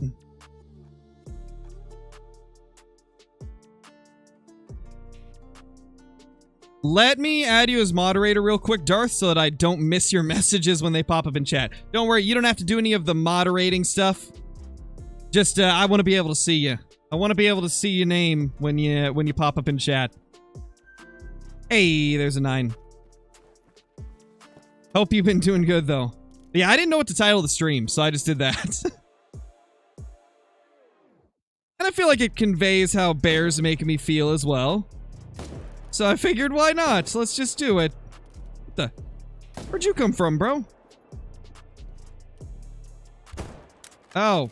Let me add you as moderator real quick, Darth, so that I don't miss your messages when they pop up in chat. Don't worry, you don't have to do any of the moderating stuff. Just, I want to be able to see you. I want to be able to see your name when you pop up in chat. Hey, there's a 9. Hope you've been doing good, though. But yeah, I didn't know what to title the stream, so I just did that. And I feel like it conveys how bears make me feel as well. So I figured, why not? Let's just do it. What the? Where'd you come from, bro? Oh,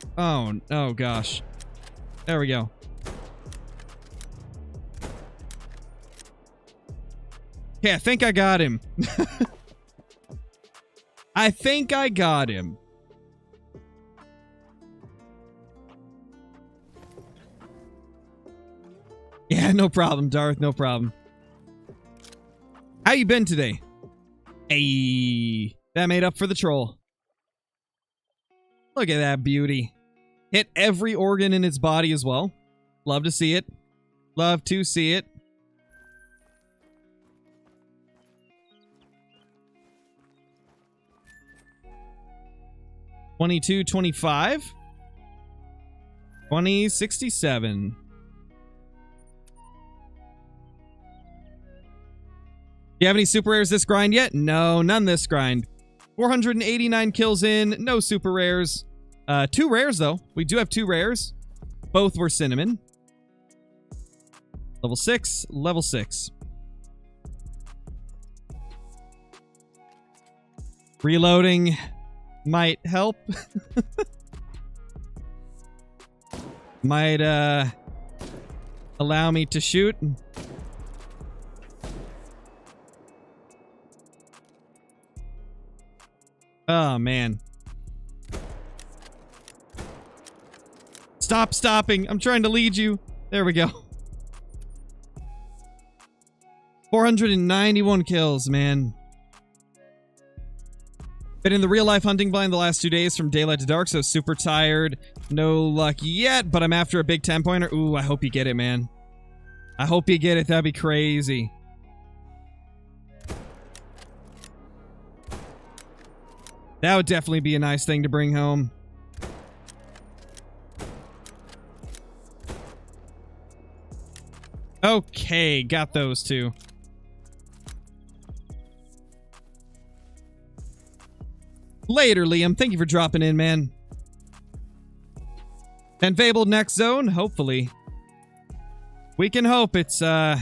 gosh. There we go. Okay, I think I got him. I think I got him. Yeah, no problem, Darth, no problem. How you been today? Hey, that made up for the troll. Look at that beauty. Hit every organ in its body as well. Love to see it. Love to see it. $22, $25. $20.67. Do you have any super rares this grind yet? No, none this grind. 489 kills in, no super rares. 2 rares though. We do have 2 rares. Both were cinnamon. Level 6, level 6. Reloading might help. Might allow me to shoot. Oh, man. Stop stopping. I'm trying to lead you. There we go. 491 kills, man. Been in the real-life hunting blind the last 2 days from daylight to dark, so super tired. No luck yet, but I'm after a big 10-pointer. Ooh, I hope you get it, man. I hope you get it. That'd be crazy. That would definitely be a nice thing to bring home. Okay, got those two. Later, Liam. Thank you for dropping in, man. And Fabled next zone, hopefully. We can hope. It's not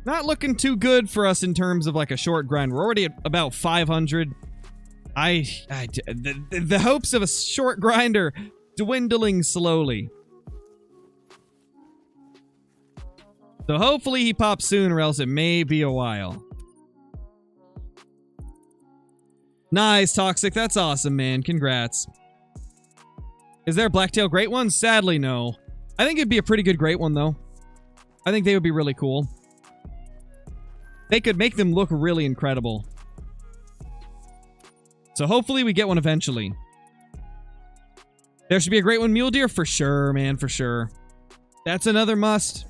looking too good for us in terms of like a short grind. We're already at about 500. The hopes of a short grind are dwindling slowly. So hopefully he pops soon, or else it may be a while. Nice, Toxic. That's awesome, man. Congrats. Is there a Blacktail Great One? Sadly, no. I think it'd be a pretty good Great One, though. I think they would be really cool. They could make them look really incredible. So hopefully we get one eventually. There should be a Great One Mule Deer? For sure, man, for sure. That's another must.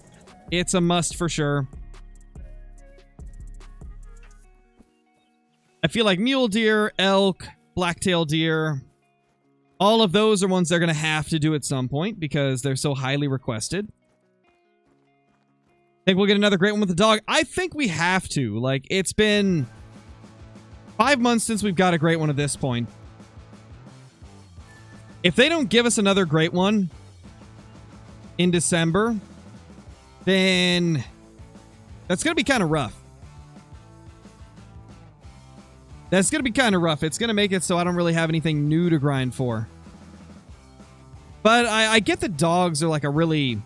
It's a must for sure. I feel like mule deer, elk, blacktail deer, all of those are ones they're going to have to do at some point because they're so highly requested. Think we'll get another great one with the dog? I think we have to. Like, it's been 5 months since we've got a great one at this point. If they don't give us another great one in December, then that's going to be kind of rough. That's going to be kind of rough. It's going to make it so I don't really have anything new to grind for. But I get the dogs are like a really...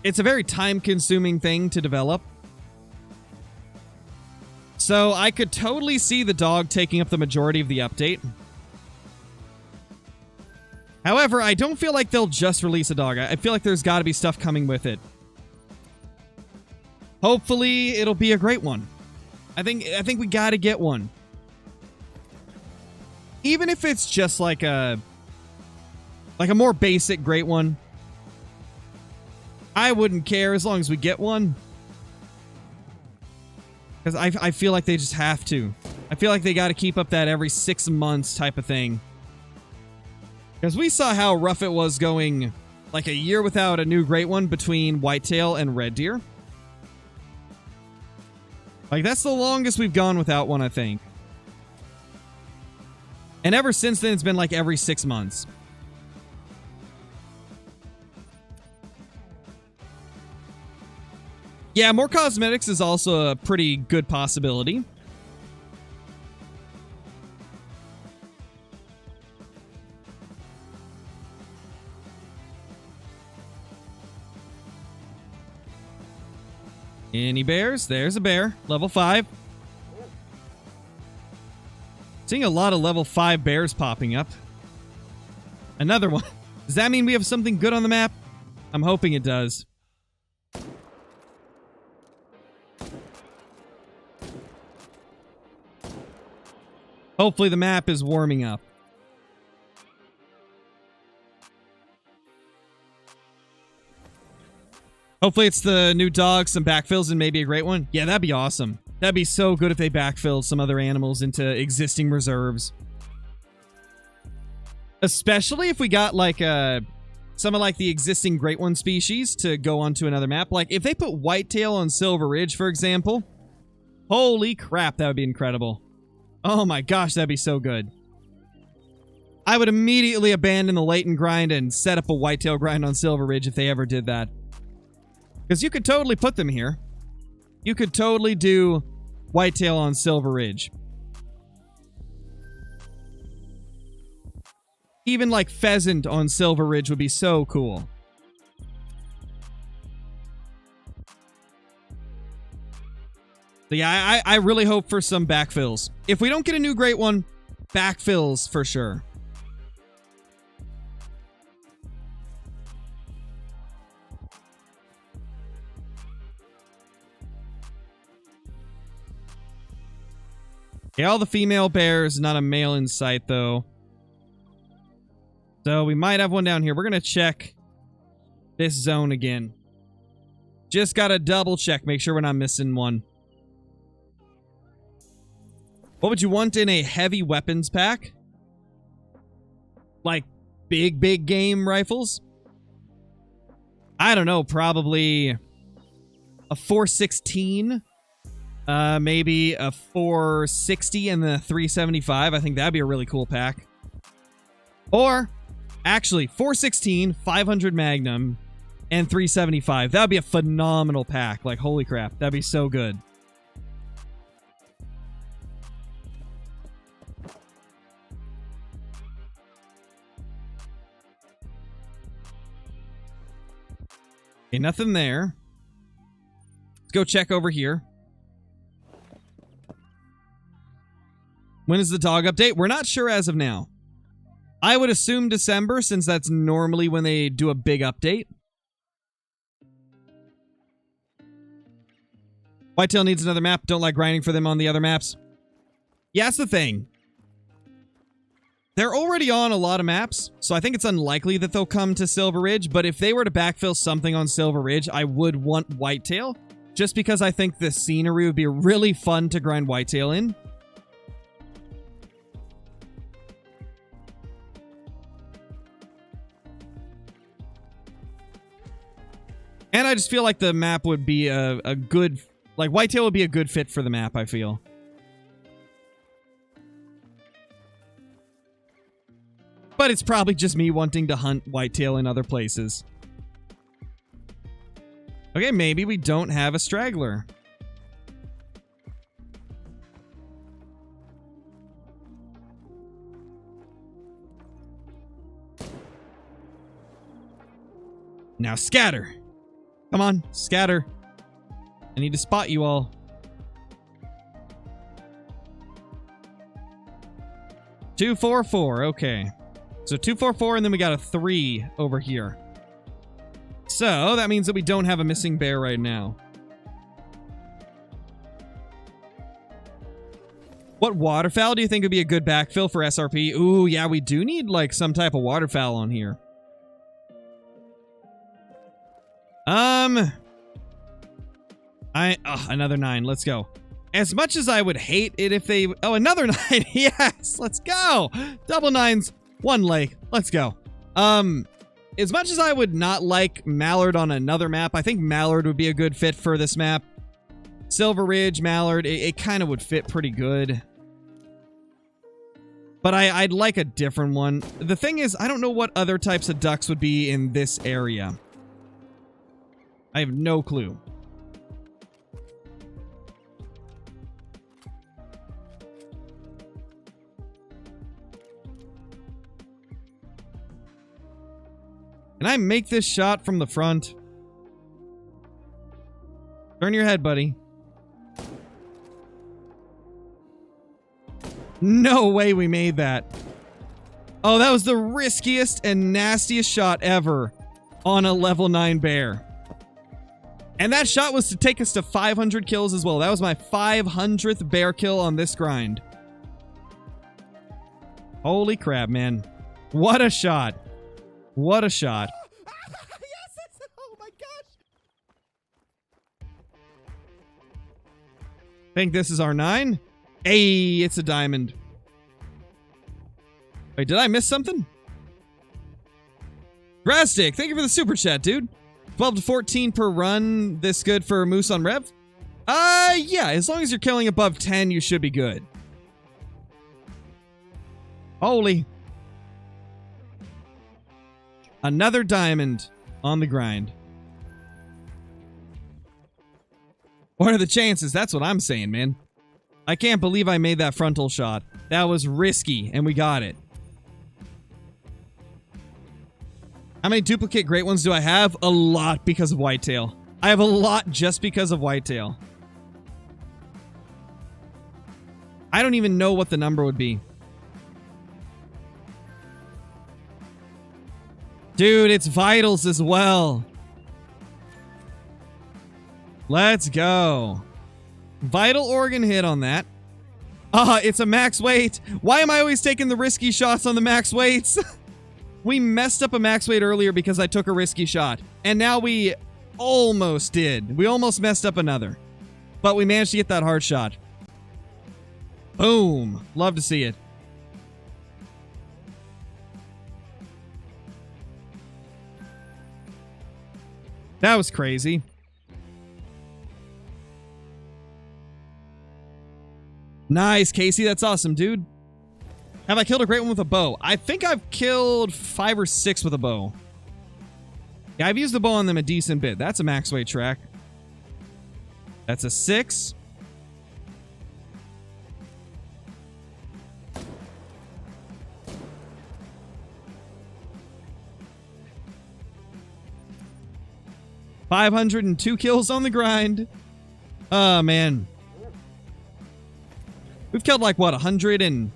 It's a very time-consuming thing to develop. So I could totally see the dog taking up the majority of the update. However, I don't feel like they'll just release a dog. I feel like there's got to be stuff coming with it. Hopefully, it'll be a great one. I think we got to get one. Even if it's just like a more basic great one, I wouldn't care as long as we get one. Because I feel like they just have to. I feel like they got to keep up that every 6 months type of thing. Because we saw how rough it was going like a year without a new great one between whitetail and red deer. Like, that's the longest we've gone without one, I think. And ever since then, it's been like every 6 months. Yeah, more cosmetics is also a pretty good possibility. Any bears? There's a bear. Level 5. Seeing a lot of level 5 bears popping up. Another one. Does that mean we have something good on the map? I'm hoping it does. Hopefully the map is warming up. Hopefully it's the new dog, some backfills, and maybe a great one. Yeah, that'd be awesome. That'd be so good if they backfilled some other animals into existing reserves. Especially if we got like some of like the existing great one species to go onto another map. Like if they put whitetail on Silver Ridge, for example. Holy crap, that would be incredible. Oh my gosh, that'd be so good. I would immediately abandon the latent grind and set up a whitetail grind on Silver Ridge if they ever did that. Because you could totally put them here. You could totally do whitetail on Silver Ridge. Even like pheasant on Silver Ridge would be so cool. So yeah, I really hope for some backfills. If we don't get a new great one, backfills for sure. Okay, all the female bears, not a male in sight though. So we might have one down here. We're going to check this zone again. Just got to double check. Make sure we're not missing one. What would you want in a heavy weapons pack? Like big game rifles? I don't know. Probably a 416. Maybe a 460 and the 375. I think that'd be a really cool pack. Or... actually, 416, 500 Magnum, and 375. That would be a phenomenal pack. Like, holy crap. That'd be so good. Okay, nothing there. Let's go check over here. When is the dog update? We're not sure as of now. I would assume December, since that's normally when they do a big update. Whitetail needs another map. Don't like grinding for them on the other maps. Yeah, that's the thing. They're already on a lot of maps, so I think it's unlikely that they'll come to Silver Ridge, but if they were to backfill something on Silver Ridge, I would want whitetail, just because I think the scenery would be really fun to grind whitetail in. And I just feel like the map would be a good... like, whitetail would be a good fit for the map, I feel. But it's probably just me wanting to hunt whitetail in other places. Okay, maybe we don't have a straggler. Now scatter! Come on, scatter. I need to spot you all. Two, 4, 4. Okay. So 2, 4, 4, and then we got a 3 over here. So that means that we don't have a missing bear right now. What waterfowl do you think would be a good backfill for SRP? Ooh, yeah, we do need like some type of waterfowl on here. Another 9. Let's go. As much as I would hate it if they... oh, another 9. Yes, let's go. Double 9s, 1 lake. Let's go. As much as I would not like mallard on another map, I think mallard would be a good fit for this map. Silver Ridge, mallard, it kind of would fit pretty good. But I'd like a different one. The thing is, I don't know what other types of ducks would be in this area. I have no clue. Can I make this shot from the front? Turn your head, buddy. No way we made that. Oh, that was the riskiest and nastiest shot ever on a level 9 bear. And that shot was to take us to 500 kills as well. That was my 500th bear kill on this grind. Holy crap, man. What a shot. What a shot. Yes! Oh my gosh! Think this is our 9. Hey, it's a diamond. Wait, did I miss something? Drastic, thank you for the super chat, dude. 12 to 14 per run. This good for Moose on Rev? Yeah, as long as you're killing above 10, you should be good. Holy. Another diamond on the grind. What are the chances? That's what I'm saying, man. I can't believe I made that frontal shot. That was risky, and we got it. How many duplicate great ones do I have? A lot because of whitetail. I have a lot just because of whitetail. I don't even know what the number would be. Dude, it's vitals as well. Let's go. Vital organ hit on that. It's a max weight. Why am I always taking the risky shots on the max weights? We messed up a max weight earlier because I took a risky shot. And now we almost did. We almost messed up another. But we managed to get that hard shot. Boom. Love to see it. That was crazy. Nice, Casey. That's awesome, dude. Have I killed a great one with a bow? I think I've killed 5 or 6 with a bow. Yeah, I've used the bow on them a decent bit. That's a max weight track. That's a 6. $502 kills on the grind. Oh, man. We've killed like, what, 100 and...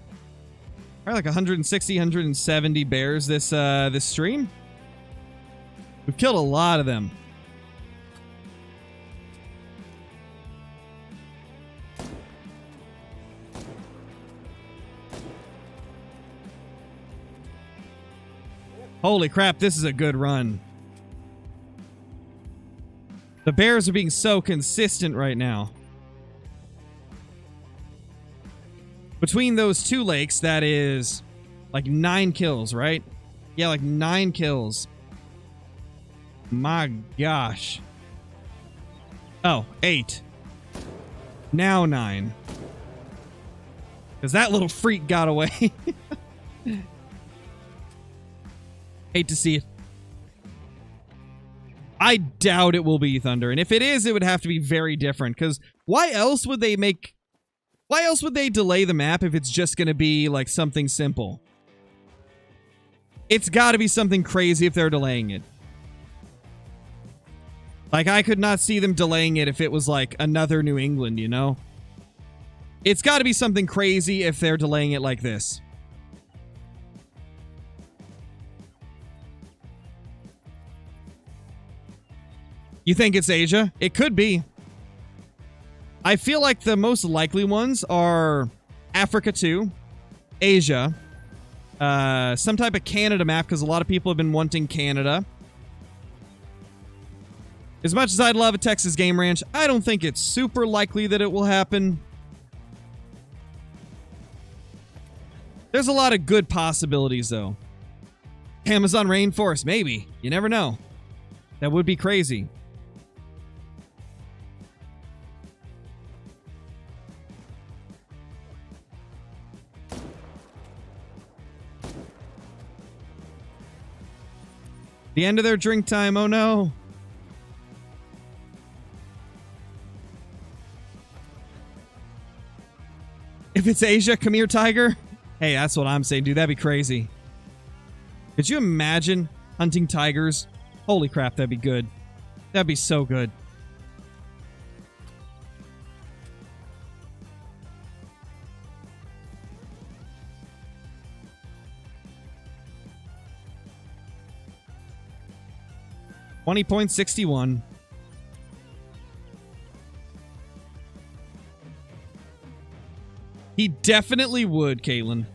Probably like 160, 170 bears this stream. We've killed a lot of them. Holy crap, this is a good run. The bears are being so consistent right now. Between those 2 lakes, that is like 9 kills, right? Yeah, like 9 kills. My gosh. Oh, 8. Now 9. Because that little freak got away. Hate to see it. I doubt it will be Thunder. And if it is, it would have to be very different. Because why else would they delay the map if it's just going to be like something simple? It's got to be something crazy if they're delaying it. Like, I could not see them delaying it if it was like another New England, you know? It's got to be something crazy if they're delaying it like this. You think it's Asia? It could be. I feel like the most likely ones are Africa 2, Asia, some type of Canada map, because a lot of people have been wanting Canada. As much as I'd love a Texas game ranch, I don't think it's super likely that it will happen. There's a lot of good possibilities, though. Amazon rainforest, maybe. You never know. That would be crazy. The end of their drink time, oh no. If it's Asia, come here, tiger. Hey, that's what I'm saying, dude. That'd be crazy. Could you imagine hunting tigers? Holy crap, that'd be good. That'd be so good. $20.61. He definitely would, Caitlin.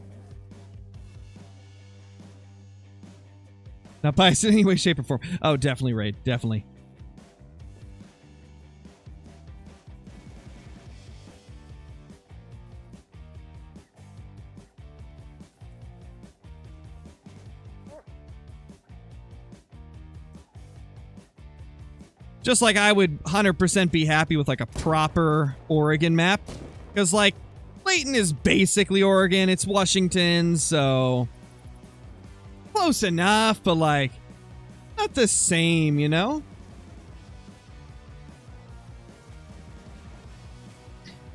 Not biased in any way, shape, or form. Oh, definitely, Raid. Definitely. Just like I would 100% be happy with like a proper Oregon map. Because like Layton is basically Oregon. It's Washington, so close enough, but like not the same, you know?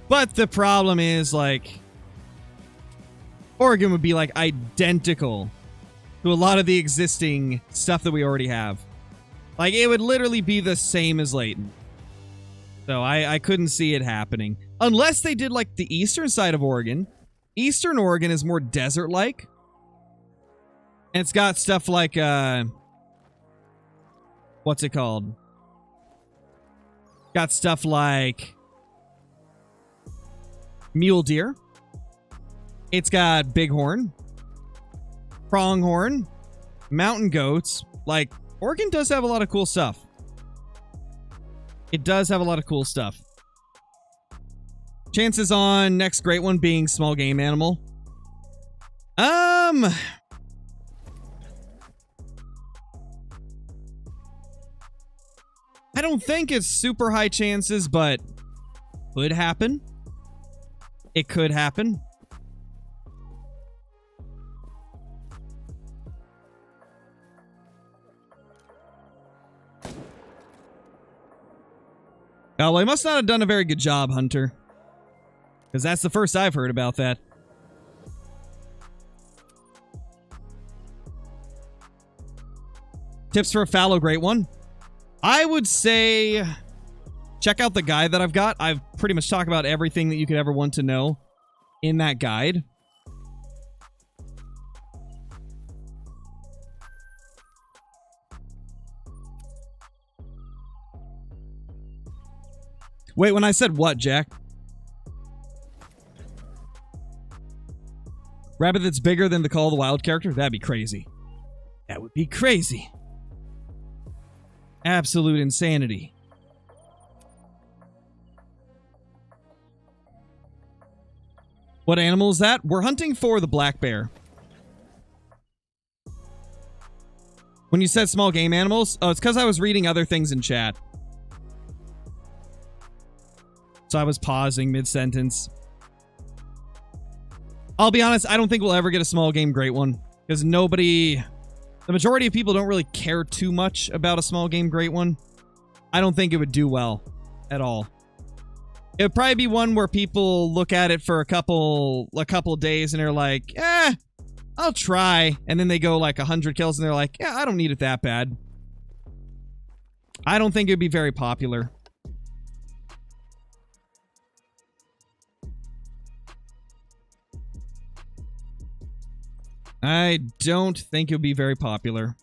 But the problem is like Oregon would be like identical to a lot of the existing stuff that we already have. Like it would literally be the same as Layton. So I couldn't see it happening. Unless they did like the eastern side of Oregon. Eastern Oregon is more desert-like. And it's got stuff like, what's it called? Got stuff like mule deer. It's got bighorn, pronghorn, mountain goats. Like, Oregon does have a lot of cool stuff. It does have a lot of cool stuff. Chances on next great one being small game animal. I don't think it's super high chances, but could happen. It could happen. Oh, well, he must not have done a very good job, Hunter. Because that's the first I've heard about that. Tips for a fallow great one. I would say check out the guide that I've got. I've pretty much talked about everything that you could ever want to know in that guide. Wait, when I said what, Jack? Rabbit that's bigger than the Call of the Wild character? That'd be crazy. That would be crazy. Absolute insanity. What animal is that? We're hunting for the black bear. When you said small game animals, oh, it's because I was reading other things in chat. So I was pausing mid-sentence. I'll be honest, I don't think we'll ever get a small game great one. Because nobody... The majority of people don't really care too much about a small game great one. I don't think it would do well at all. It would probably be one where people look at it for a couple days and they're like, I'll try. And then they go like 100 kills and they're like, yeah, I don't need it that bad. I don't think it would be very popular. I don't think it would be very popular.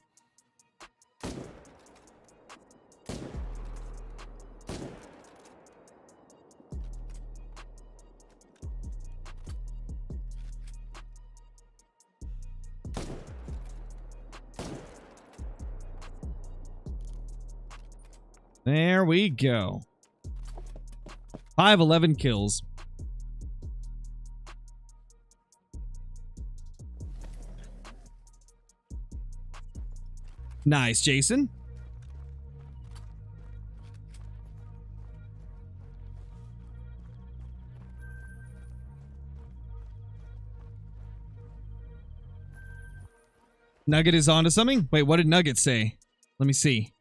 There we go. 511 kills. Nice, Jason. Nugget is onto something? Wait, what did Nugget say? Let me see.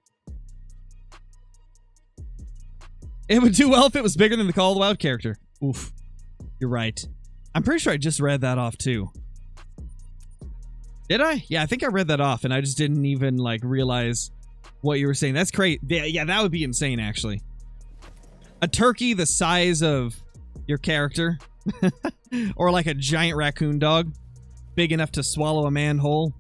It would do well if it was bigger than the Call of the Wild character. Oof. You're right. I'm pretty sure I just read that off, too. Did I? Yeah, I think I read that off, and I just didn't even, like, realize what you were saying. That's crazy. Yeah, that would be insane, actually. A turkey the size of your character. Or, like, a giant raccoon dog. Big enough to swallow a man whole.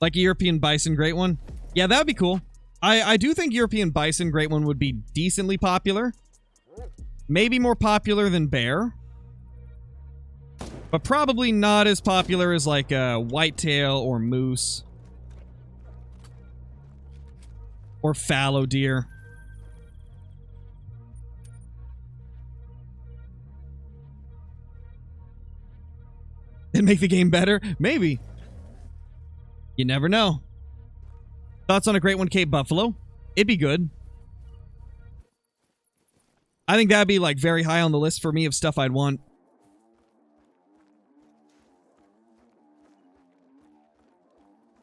Like a European bison great one? Yeah, that would be cool. I do think European bison great one would be decently popular. Maybe more popular than bear. But probably not as popular as like a whitetail or moose. Or fallow deer. And make the game better? Maybe. You never know. Thoughts on a Great One Cape Buffalo? It'd be good. I think that'd be like very high on the list for me of stuff I'd want.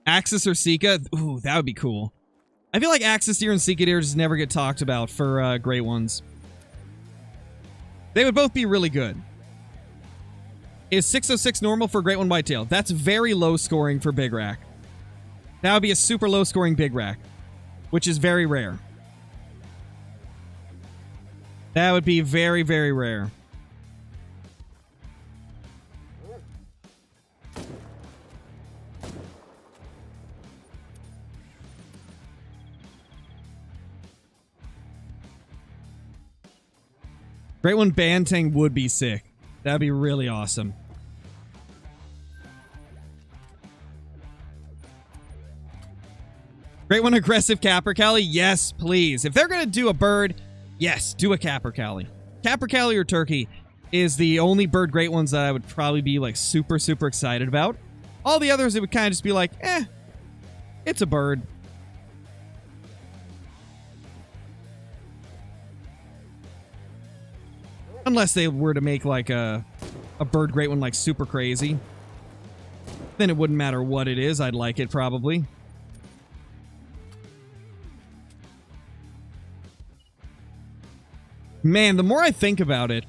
Axis or Sika? Ooh, that would be cool. I feel like Axis deer and Sika deer just never get talked about for great ones. They would both be really good. Is 606 normal for Great One Whitetail? That's very low scoring for Big Rack. That would be a super low scoring Big Rack, which is very rare. That would be very, very rare. Great One Banteng would be sick. That'd be really awesome. Great One Aggressive Capercaillie? Yes, please. If they're going to do a bird, yes, do a Capercaillie. Capercaillie or turkey is the only bird great ones that I would probably be like super, super excited about. All the others, it would kind of just be like, it's a bird. Unless they were to make like a bird great one like super crazy. Then it wouldn't matter what it is. I'd like it probably. Man, the more I think about it,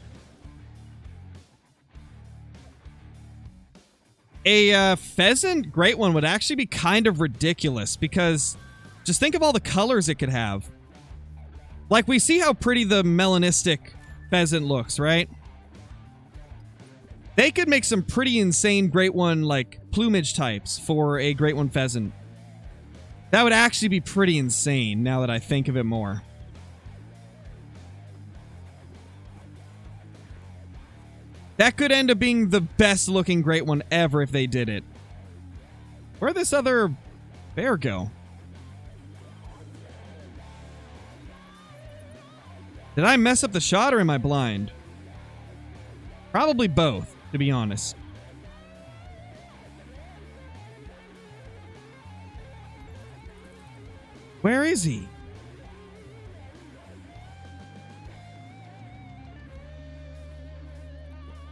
a pheasant great one would actually be kind of ridiculous because just think of all the colors it could have. Like, we see how pretty the melanistic pheasant looks, right? They could make some pretty insane great one, like, plumage types for a great one pheasant. That would actually be pretty insane now that I think of it more. That could end up being the best looking great one ever if they did it. Where'd this other bear go? Did I mess up the shot or am I blind? Probably both, to be honest. Where is he?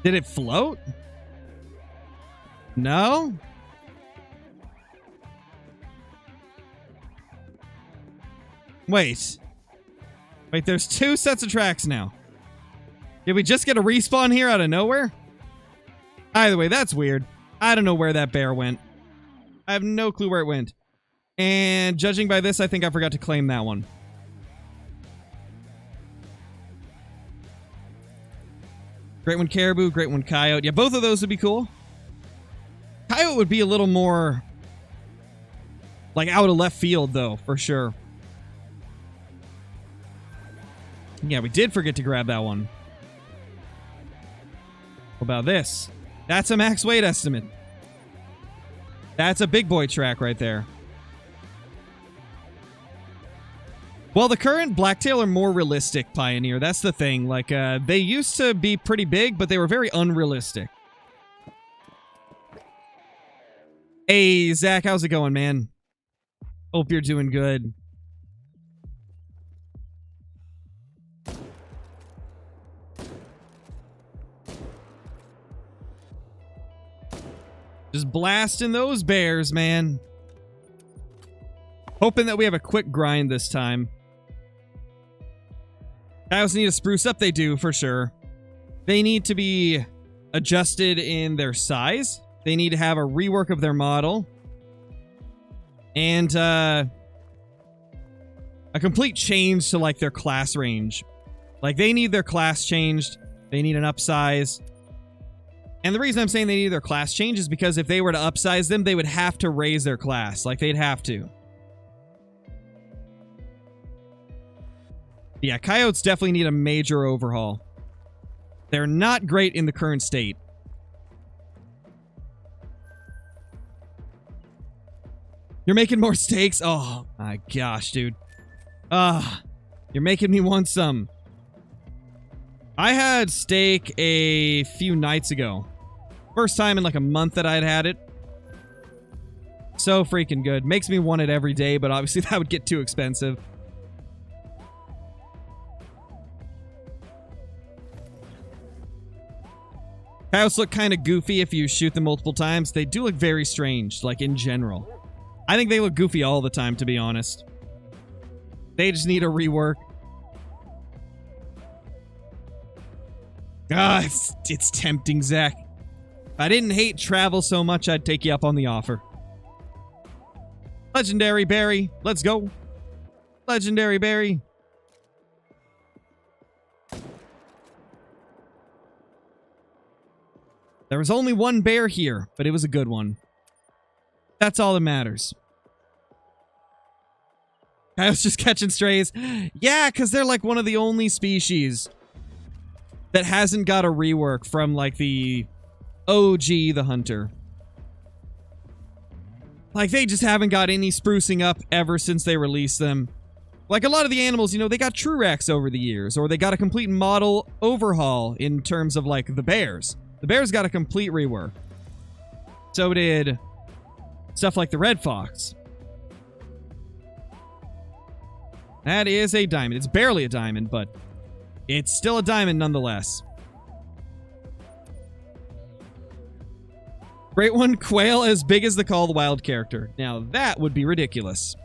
Did it float? No? Wait. Wait, there's two sets of tracks now. Did we just get a respawn here out of nowhere? Either way, that's weird. I don't know where that bear went. I have no clue where it went. And judging by this, I think I forgot to claim that one. Great one caribou, great one coyote. Yeah, both of those would be cool. Coyote would be a little more like out of left field, though, for sure. Yeah, we did forget to grab that one. What about this? That's a max weight estimate. That's a big boy track right there. Well, the current blacktail are more realistic, Pioneer. That's the thing. Like, they used to be pretty big, but they were very unrealistic. Hey, Zach, how's it going, man? Hope you're doing good. Just blasting those bears, man. Hoping that we have a quick grind this time. Coyotes need to spruce up, they do, for sure. They need to be adjusted in their size. They need to have a rework of their model. And, a complete change to, like, their class range. Like, they need their class changed. They need an upsize. And the reason I'm saying they need their class change is because if they were to upsize them, they would have to raise their class. Like, they'd have to. Yeah, coyotes definitely need a major overhaul. They're not great in the current state. You're making more steaks? Oh my gosh, dude. Ah, you're making me want some. I had steak a few nights ago. First time in like a month that I'd had it. So freaking good. Makes me want it every day, but obviously that would get too expensive. Coyotes look kind of goofy if you shoot them multiple times. They do look very strange, like in general. I think they look goofy all the time, to be honest. They just need a rework. Ah, it's tempting, Zach. If I didn't hate travel so much, I'd take you up on the offer. Legendary berry. Let's go. Legendary berry. There was only one bear here, but it was a good one. That's all that matters. I was just catching strays. Yeah, because they're like one of the only species that hasn't got a rework from like the OG the Hunter. Like they just haven't got any sprucing up ever since they released them. Like a lot of the animals, you know, they got true racks over the years, or they got a complete model overhaul in terms of like the bears. The bears got a complete rework. So did stuff like the red fox. That is a diamond. It's barely a diamond, but it's still a diamond nonetheless. Great one, quail as big as the Call of the Wild character. Now that would be ridiculous.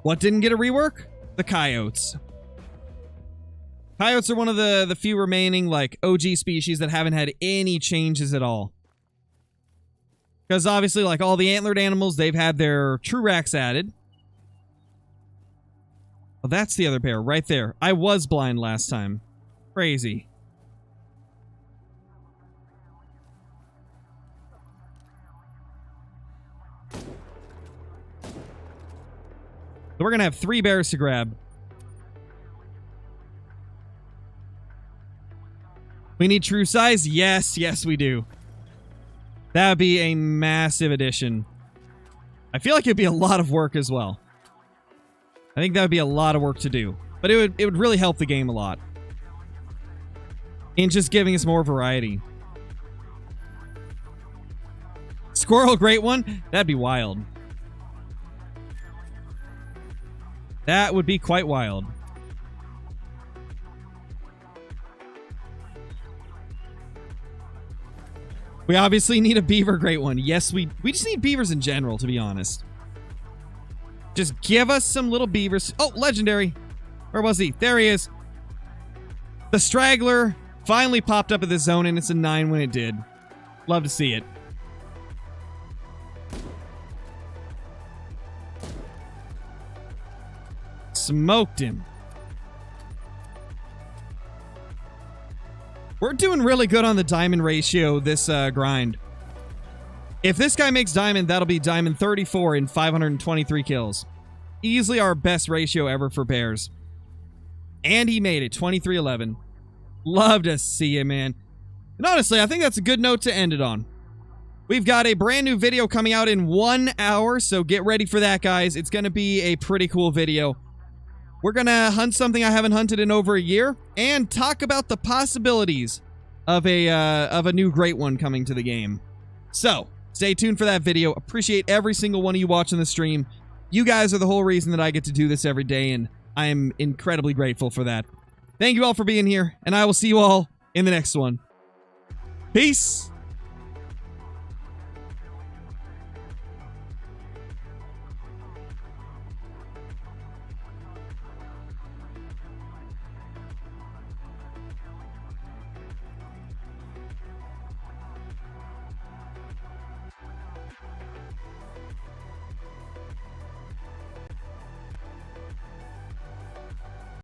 What didn't get a rework? The coyotes. Coyotes are one of the few remaining, like, OG species that haven't had any changes at all. Because obviously, like all the antlered animals, they've had their true racks added. Oh, that's the other bear right there. I was blind last time. Crazy. So we're going to have 3 bears to grab. We need true size? Yes, yes we do. That would be a massive addition. I feel like it'd be a lot of work as well. I think that would be a lot of work to do. But it would really help the game a lot. In just giving us more variety. Squirrel, great one. That'd be wild. That would be quite wild. We obviously need a beaver great one. Yes, we just need beavers in general, to be honest. Just give us some little beavers. Oh, legendary. Where was he? There he is. The straggler finally popped up at the zone, and it's a 9 when it did. Love to see it. Smoked him. We're doing really good on the diamond ratio this grind. If this guy makes diamond, that'll be diamond 34 in 523 kills. Easily our best ratio ever for bears. And he made it, 23-11. Love to see it, man. And honestly, I think that's a good note to end it on. We've got a brand new video coming out in 1 hour, so get ready for that, guys. It's going to be a pretty cool video. We're going to hunt something I haven't hunted in over a year and talk about the possibilities of a new great one coming to the game. So, stay tuned for that video. Appreciate every single one of you watching the stream. You guys are the whole reason that I get to do this every day, and I am incredibly grateful for that. Thank you all for being here, and I will see you all in the next one. Peace!